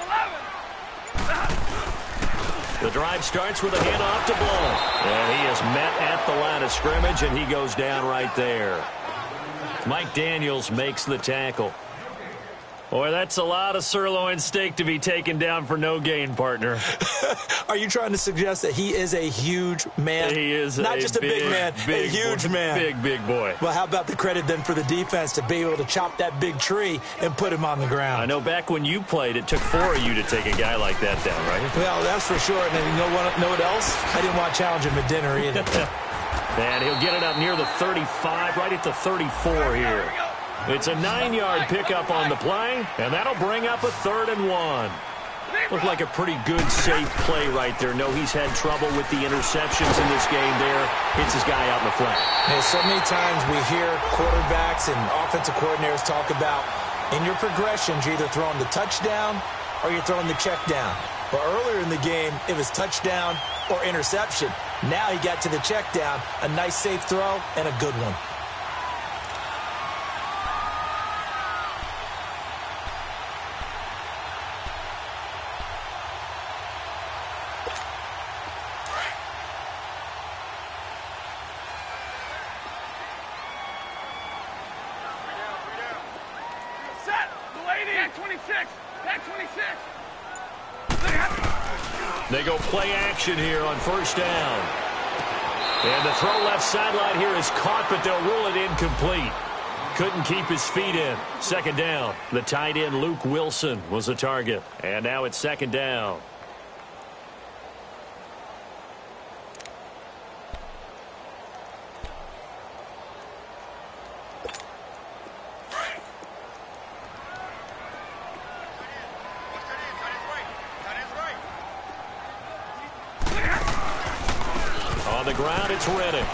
The drive starts with a handoff to Blow. And he is met at the line of scrimmage, and he goes down right there. Mike Daniels makes the tackle. Boy, that's a lot of sirloin steak to be taken down for no gain, partner. Are you trying to suggest that he is a huge man? He is not just a big man, a huge man. Big boy. Well, how about the credit then for the defense to be able to chop that big tree and put him on the ground? I know back when you played, it took 4 of you to take a guy like that down, right? Well, that's for sure. And then know what else? I didn't want to challenge him at dinner either. And he'll get it up near the 35, right at the 34 here. It's a 9-yard pickup on the play, and that'll bring up a 3rd and 1. Looked like a pretty good, safe play right there. No, he's had trouble with the interceptions in this game there. Hits his guy out in the flat. And so many times we hear quarterbacks and offensive coordinators talk about in your progressions, you're either throwing the touchdown or you're throwing the check down. But earlier in the game, it was touchdown or interception. Now he got to the check down, a nice safe throw, and a good one. They go play action here on 1st down. And the throw left sideline here is caught, but they'll rule it incomplete. Couldn't keep his feet in. 2nd down. The tight end, Luke Wilson, was the target. And now it's 2nd down. On the ground, it's Reddick.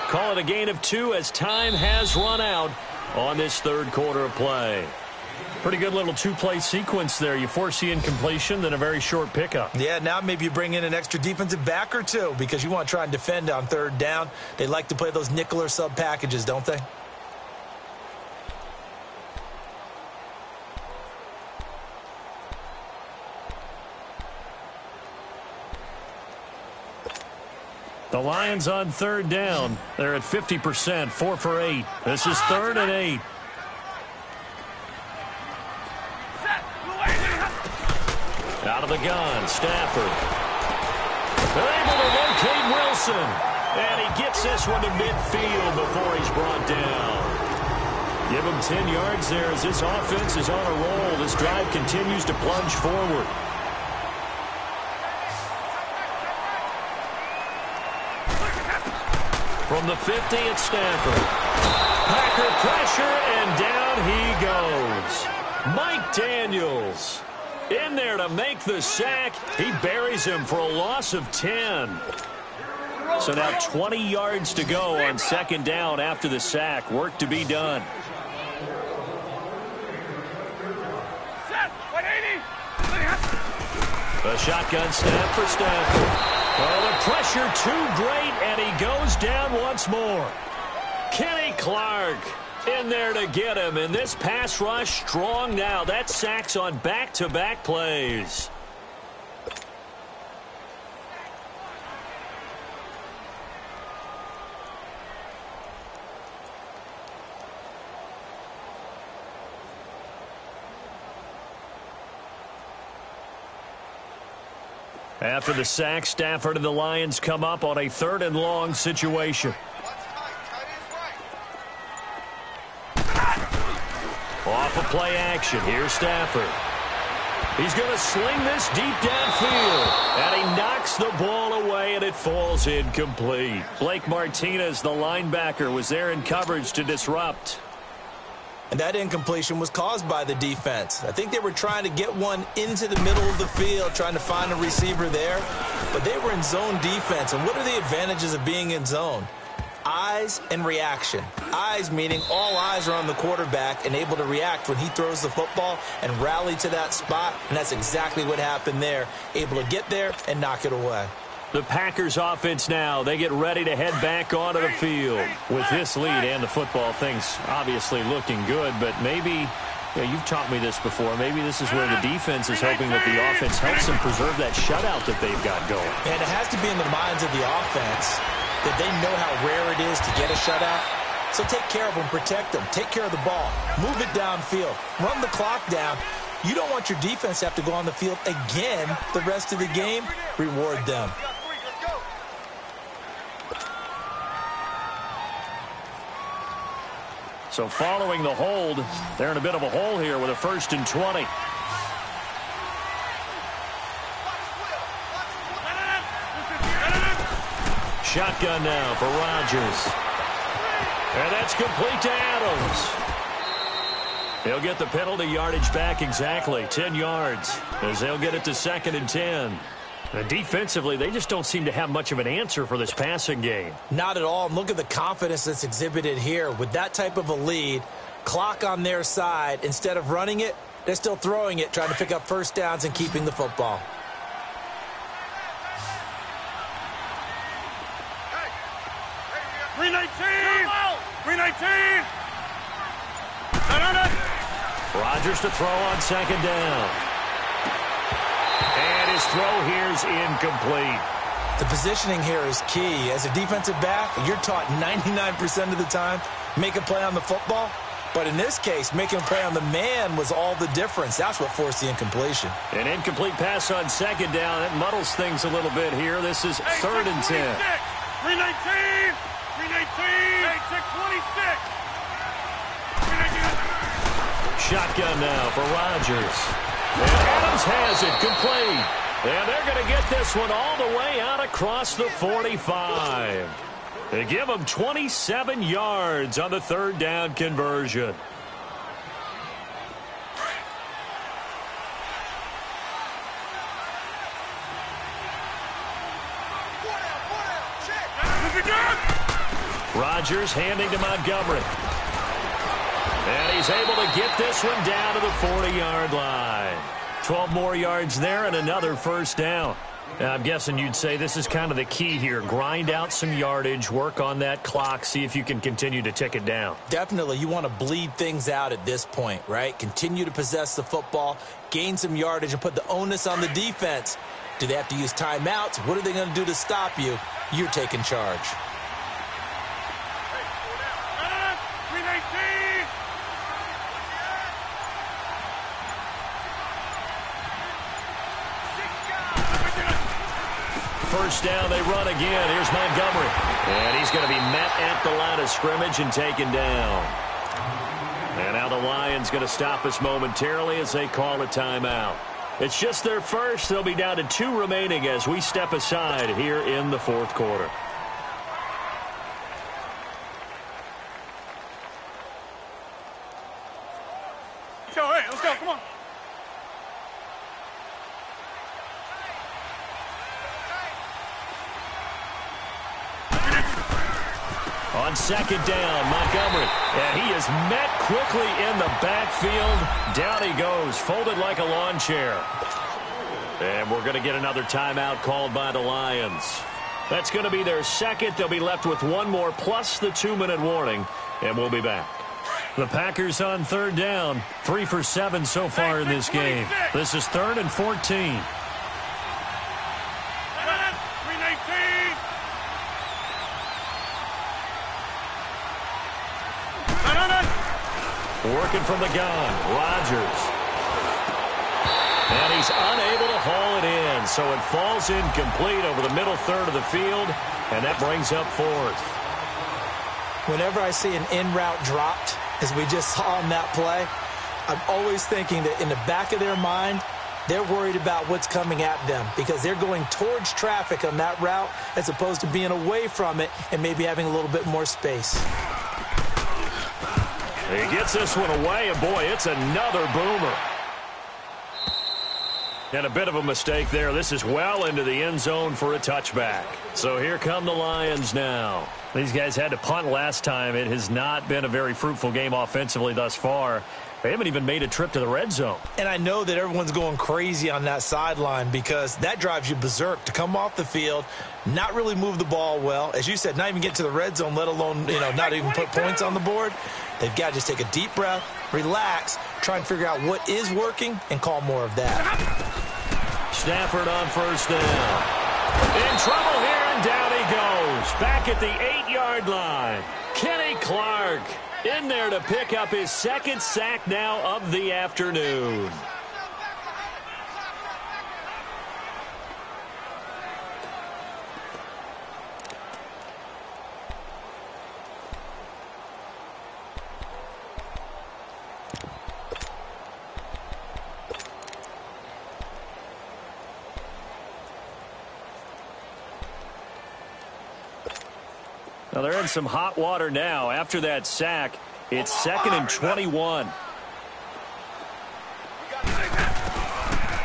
Call it a gain of 2 as time has run out on this third quarter of play. Pretty good little two-play sequence there. You force the incompletion, then a very short pickup. Yeah, now maybe you bring in an extra defensive back or two because you want to try and defend on third down. They like to play those nickel or sub packages, don't they? The Lions on third down. They're at 50%, 4 for 8. This is 3rd and 8. Out of the gun, Stafford. They're able to locate Wilson. And he gets this one to midfield before he's brought down. Give him 10 yards there as this offense is on a roll. This drive continues to plunge forward. From the 50, it's Stafford. Packer pressure, and down he goes. Mike Daniels in there to make the sack. He buries him for a loss of 10. So now 20 yards to go on second down after the sack. Work to be done. A shotgun snap for Stafford. Oh, the pressure too great, and he goes down once more. Kenny Clark in there to get him, and this pass rush strong now. That sacks on back-to-back plays. After the sack, Stafford and the Lions come up on a 3rd and long situation. Off of play action. Here's Stafford. He's going to sling this deep downfield. And he knocks the ball away, and it falls incomplete. Blake Martinez, the linebacker, was there in coverage to disrupt. And that incompletion was caused by the defense. I think they were trying to get one into the middle of the field, trying to find a receiver there. But they were in zone defense. And what are the advantages of being in zone? Eyes and reaction. Eyes meaning all eyes are on the quarterback and able to react when he throws the football and rally to that spot. And that's exactly what happened there. Able to get there and knock it away. The Packers offense now, they get ready to head back onto the field. With this lead and the football, things obviously looking good, but maybe, you've taught me this before, maybe this is where the defense is hoping that the offense helps them preserve that shutout that they've got going. And it has to be in the minds of the offense that they know how rare it is to get a shutout. So take care of them, protect them, take care of the ball, move it downfield, run the clock down. You don't want your defense to have to go on the field again the rest of the game. Reward them. So following the hold, they're in a bit of a hole here with a 1st and 20. Shotgun now for Rodgers. And that's complete to Adams. He'll get the penalty yardage back exactly, 10 yards, as they'll get it to 2nd and 10. Defensively, they just don't seem to have much of an answer for this passing game. Not at all. And look at the confidence that's exhibited here. With that type of a lead, clock on their side, instead of running it, they're still throwing it, trying to pick up first downs and keeping the football. Hey, 319! 319! Rodgers to throw on 2nd down. And his throw here is incomplete. The positioning here is key. As a defensive back, you're taught 99% of the time, make a play on the football. But in this case, making a play on the man was all the difference. That's what forced the incompletion. An incomplete pass on 2nd down. That muddles things a little bit here. This is 3rd and 10. 319! 319! Hey, 626! Shotgun now for Rodgers. And Adams has it complete. And they're going to get this one all the way out across the 45. They give them 27 yards on the 3rd down conversion. Rodgers handing to Montgomery. And he's able to get this one down to the 40-yard line. 12 more yards there and another first down. Now, I'm guessing you'd say this is kind of the key here. Grind out some yardage, work on that clock, see if you can continue to tick it down. Definitely. You want to bleed things out at this point, right? Continue to possess the football, gain some yardage, and put the onus on the defense. Do they have to use timeouts? What are they going to do to stop you? You're taking charge. First down, they run again. Here's Montgomery. And he's going to be met at the line of scrimmage and taken down. And now the Lions going to stop us momentarily as they call a timeout. It's just their first. They'll be down to 2 remaining as we step aside here in the fourth quarter. Let's go, come on. On second down, Montgomery. And he is met quickly in the backfield. Down he goes, folded like a lawn chair. And we're going to get another timeout called by the Lions. That's going to be their second. They'll be left with one more plus the 2-minute warning. And we'll be back. The Packers on third down. 3 for 7 so far in this game. This is 3rd and 14. Working from the gun, Rodgers. And he's unable to haul it in, so it falls incomplete over the middle third of the field, and that brings up 4th. Whenever I see an in-route dropped, as we just saw on that play, I'm always thinking that in the back of their mind, they're worried about what's coming at them because they're going towards traffic on that route as opposed to being away from it and maybe having a little bit more space. He gets this one away, and boy, it's another boomer. And a bit of a mistake there. This is well into the end zone for a touchback. So here come the Lions now. These guys had to punt last time. It has not been a very fruitful game offensively thus far. They haven't even made a trip to the red zone. And I know that everyone's going crazy on that sideline because that drives you berserk to come off the field, not really move the ball well. As you said, not even get to the red zone, let alone, not even put points on the board. They've got to just take a deep breath, relax, try and figure out what is working, and call more of that. Stafford on first down. In trouble here, and down he goes. Back at the 8-yard line. Kenny Clark in there to pick up his second sack now of the afternoon. Now they're in some hot water now. After that sack, it's 2nd and 21.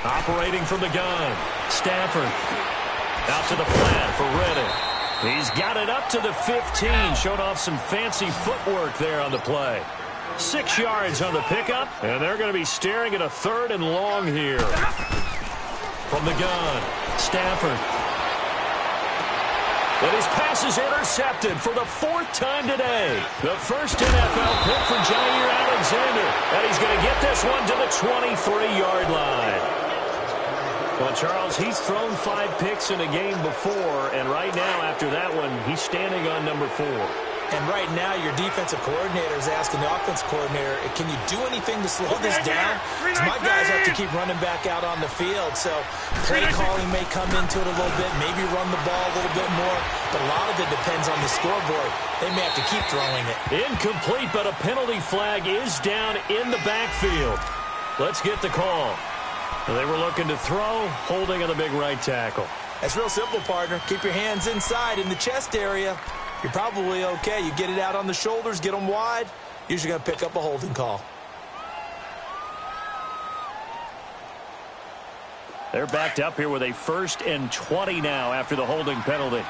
Operating from the gun, Stafford. Out to the flat for Reddick. He's got it up to the 15. Showed off some fancy footwork there on the play. 6 yards on the pickup, and they're going to be staring at a 3rd and long here. From the gun, Stafford. And his pass is intercepted for the 4th time today. The first NFL pick for Jair Alexander. And he's going to get this one to the 23-yard line. Well, Charles, he's thrown 5 picks in a game before, and right now, after that one, he's standing on number 4. And right now, your defensive coordinator is asking the offensive coordinator, can you do anything to slow this down? Because my guys have to keep running back out on the field. So play calling may come into it a little bit, maybe run the ball a little bit more. But a lot of it depends on the scoreboard. They may have to keep throwing it. Incomplete, but a penalty flag is down in the backfield. Let's get the call. They were looking to throw, holding on the big right tackle. That's real simple, partner. Keep your hands inside in the chest area. You're probably okay. You get it out on the shoulders, get them wide, usually going to pick up a holding call. They're backed up here with a 1st and 20 now after the holding penalty.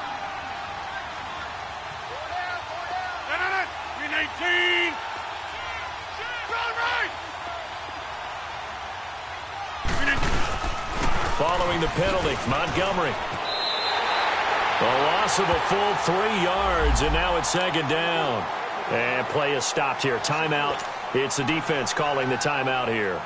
following the penalty. Montgomery. A loss of a full 3 yards, and now it's second down. And play is stopped here. Timeout. It's the defense calling the timeout here.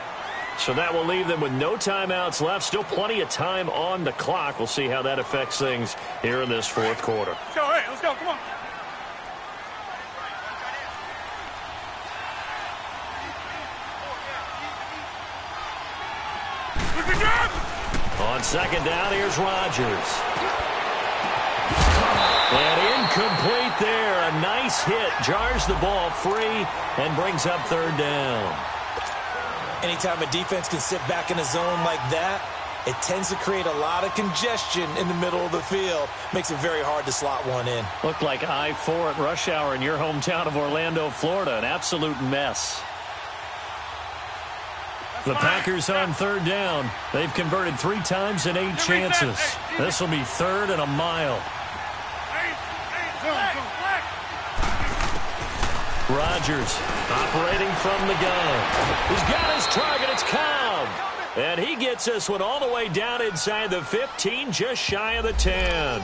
So that will leave them with no timeouts left. Still plenty of time on the clock. We'll see how that affects things here in this fourth quarter. Let's go, hey, let's go, come on. On second down, here's Rodgers. And incomplete there. A nice hit. Jars the ball free and brings up third down. Anytime a defense can sit back in a zone like that, it tends to create a lot of congestion in the middle of the field. Makes it very hard to slot one in. Looked like I-4 at rush hour in your hometown of Orlando, Florida. An absolute mess. The Packers on third down. They've converted 3 times in 8 chances. This will be third and a mile. Rodgers operating from the gun. He's got his target. It's Cobb. And he gets this one all the way down inside the 15, just shy of the 10.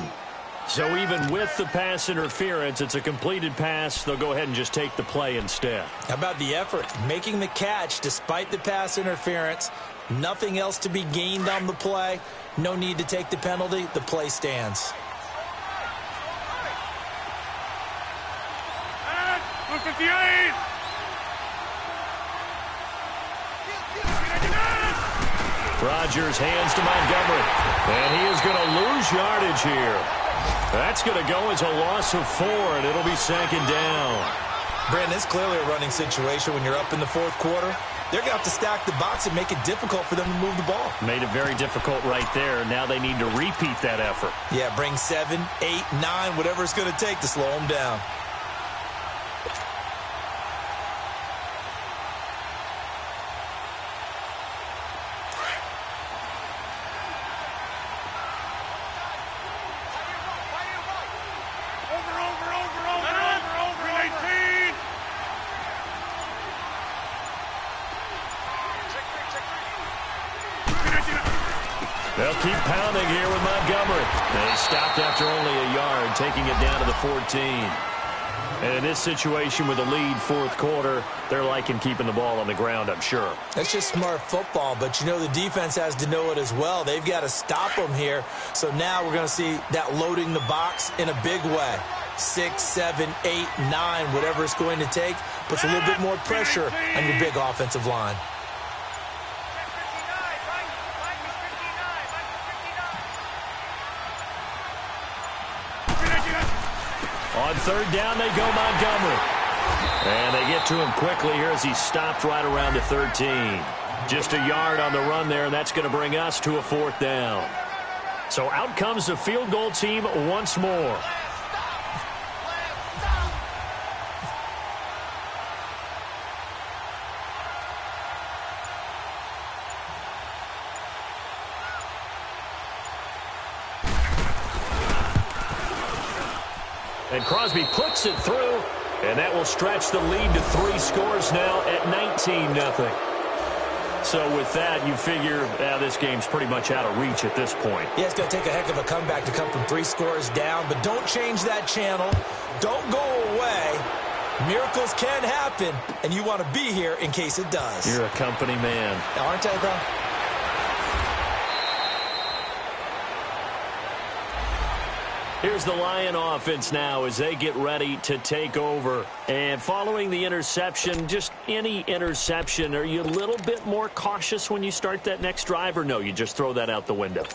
So even with the pass interference, it's a completed pass. They'll go ahead and just take the play instead. How about the effort? Making the catch despite the pass interference. Nothing else to be gained on the play. No need to take the penalty. The play stands. Rodgers hands to Montgomery. And he is going to lose yardage here. That's going to go as a loss of 4, and it'll be second down. Brandon, it's clearly a running situation when you're up in the fourth quarter. They're going to have to stack the box and make it difficult for them to move the ball. Made it very difficult right there. Now they need to repeat that effort. Yeah, bring 7, 8, 9, whatever it's going to take to slow them down. They'll keep pounding here with Montgomery. They stopped after only a yard, taking it down to the 14. And in this situation with a lead fourth quarter, they're liking keeping the ball on the ground, I'm sure. That's just smart football, but you know the defense has to know it as well. They've got to stop them here. So now we're going to see that loading the box in a big way. 6, 7, 8, 9, whatever it's going to take, puts a little bit more pressure on your big offensive line. On third down, they go Montgomery. And they get to him quickly here as he stopped right around the 13. Just a yard on the run there, and that's going to bring us to a fourth down. So out comes the field goal team once more. And Crosby puts it through, and that will stretch the lead to 3 scores now at 19-0. So with that, you figure this game's pretty much out of reach at this point. Yeah, it's going to take a heck of a comeback to come from 3 scores down, but don't change that channel. Don't go away. Miracles can happen, and you want to be here in case it does. You're a company man. Aren't I, though? Here's the Lion offense now as they get ready to take over. And following the interception, just any interception, are you a little bit more cautious when you start that next drive, or no, you just throw that out the window?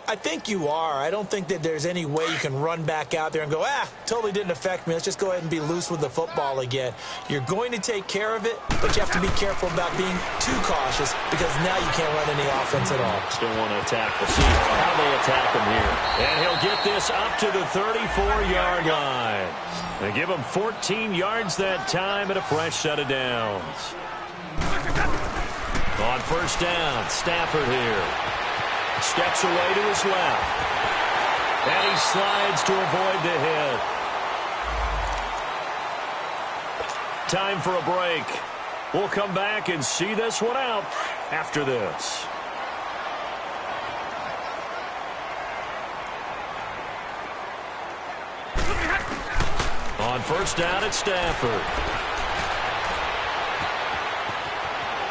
I think you are. I don't think that there's any way you can run back out there and go, totally didn't affect me. Let's just go ahead and be loose with the football again. You're going to take care of it, but you have to be careful about being too cautious because now you can't run any offense at all. Still want to attack. We'll see how they attack him here. And he'll get this up to the 34-yard line. They give him 14 yards that time and a fresh set of downs. On first down, Stafford here. Steps away to his left. And he slides to avoid the hit. Time for a break. We'll come back and see this one out after this. On first down, it's Stafford.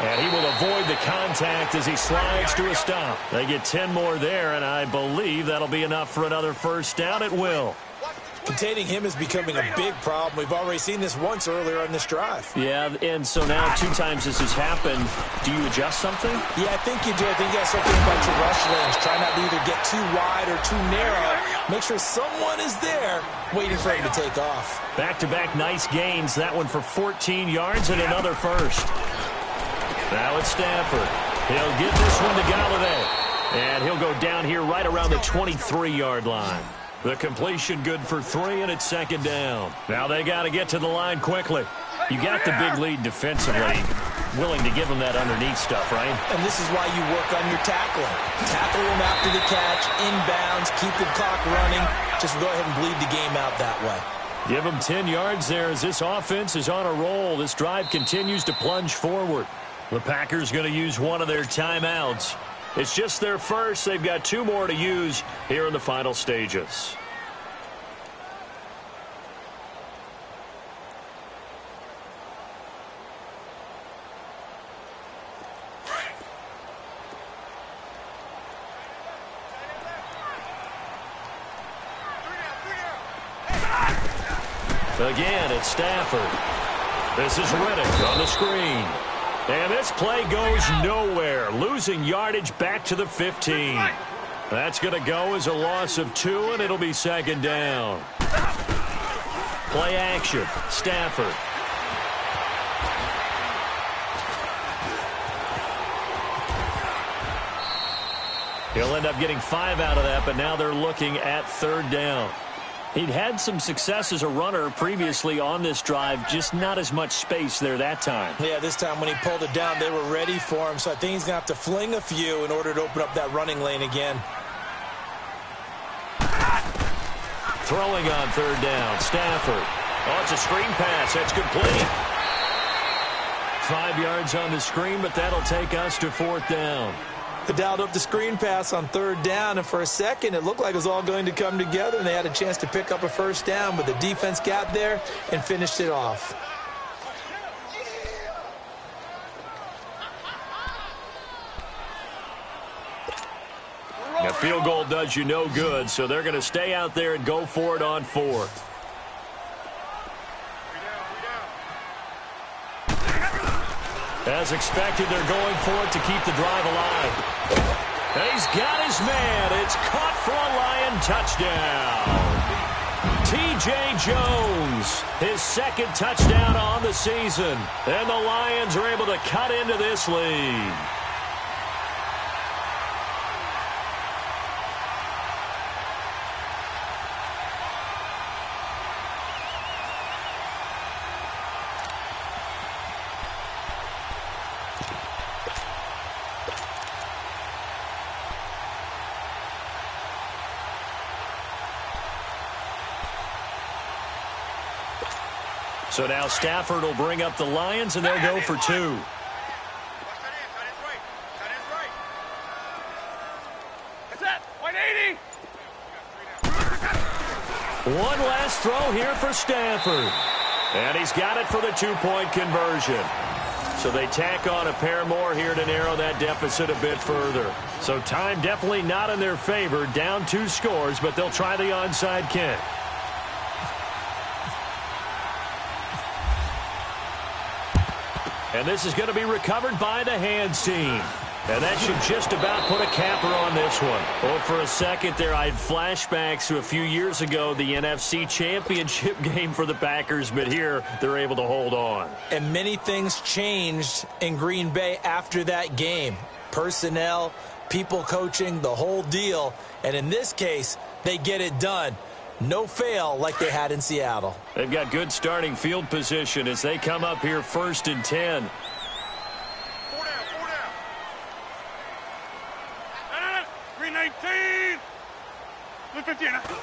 And he will avoid the contact as he slides to a stop. They get 10 more there, and I believe that'll be enough for another first down at will. Containing him is becoming a big problem. We've already seen this once earlier on this drive. Yeah, and so now 2 times this has happened. Do you adjust something? Yeah, I think you do. I think you got something about your rush lanes. Try not to either get too wide or too narrow. Make sure someone is there waiting for him to take off. Back-to-back nice gains. That one for 14 yards and another first. Now it's Stafford. He'll get this one to Galladay. And he'll go down here right around the 23-yard line. The completion good for 3, and it's second down. Now they got to get to the line quickly. You got the big lead defensively. Willing to give them that underneath stuff, right? And this is why you work on your tackling. Tackle them after the catch, inbounds, keep the clock running. Just go ahead and bleed the game out that way. Give them 10 yards there as this offense is on a roll. This drive continues to plunge forward. The Packers going to use one of their timeouts. It's just their first. They've got 2 more to use here in the final stages. Again, it's Stafford. This is Riddick on the screen. And this play goes nowhere, losing yardage back to the 15. That's going to go as a loss of 2, and it'll be second down. Play action, Stafford. He'll end up getting 5 out of that, but now they're looking at third down. He'd had some success as a runner previously on this drive, just not as much space there that time. Yeah, this time when he pulled it down, they were ready for him, so I think he's going to have to fling a few in order to open up that running lane again. Throwing on third down, Stafford. Oh, it's a screen pass. That's complete. 5 yards on the screen, but that'll take us to fourth down. They dialed up the screen pass on third down, and for a second it looked like it was all going to come together, and they had a chance to pick up a first down, but the defense got there and finished it off. A field goal does you no good, so they're going to stay out there and go for it on fourth. As expected, they're going for it to keep the drive alive. And he's got his man. It's caught for a Lion touchdown. T.J. Jones, his second touchdown on the season. And the Lions are able to cut into this lead. So now Stafford will bring up the Lions, and they'll go for 2. One last throw here for Stafford. And he's got it for the 2-point conversion. So they tack on a pair more here to narrow that deficit a bit further. So time definitely not in their favor. Down 2 scores, but they'll try the onside kick. And this is going to be recovered by the hands team. And that should just about put a capper on this one. Well, for a second there, I had flashbacks to a few years ago, the NFC Championship game for the Packers, but here they're able to hold on. And many things changed in Green Bay after that game. Personnel, people coaching, the whole deal. And in this case, they get it done. No fail like they had in Seattle. They've got good starting field position as they come up here 1st and 10.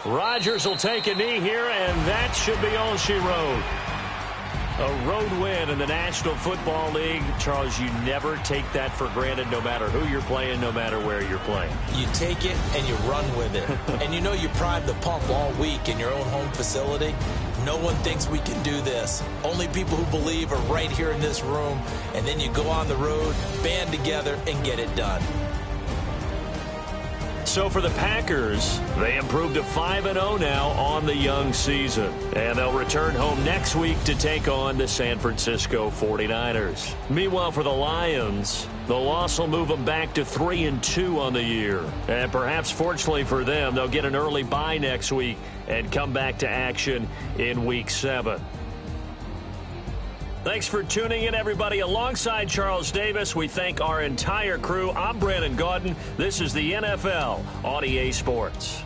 Rodgers will take a knee here, and that should be all she wrote. A road win in the National Football League. Charles, you never take that for granted no matter who you're playing, no matter where you're playing. You take it and you run with it. And you know you primed the pump all week in your own home facility. No one thinks we can do this. Only people who believe are right here in this room. And then you go on the road, band together, and get it done. So for the Packers, they improved to 5-0 now on the young season. And they'll return home next week to take on the San Francisco 49ers. Meanwhile, for the Lions, the loss will move them back to 3-2 on the year. And perhaps fortunately for them, they'll get an early bye next week and come back to action in Week 7. Thanks for tuning in, everybody. Alongside Charles Davis, we thank our entire crew. I'm Brandon Gaudin. This is the NFL on EA Sports.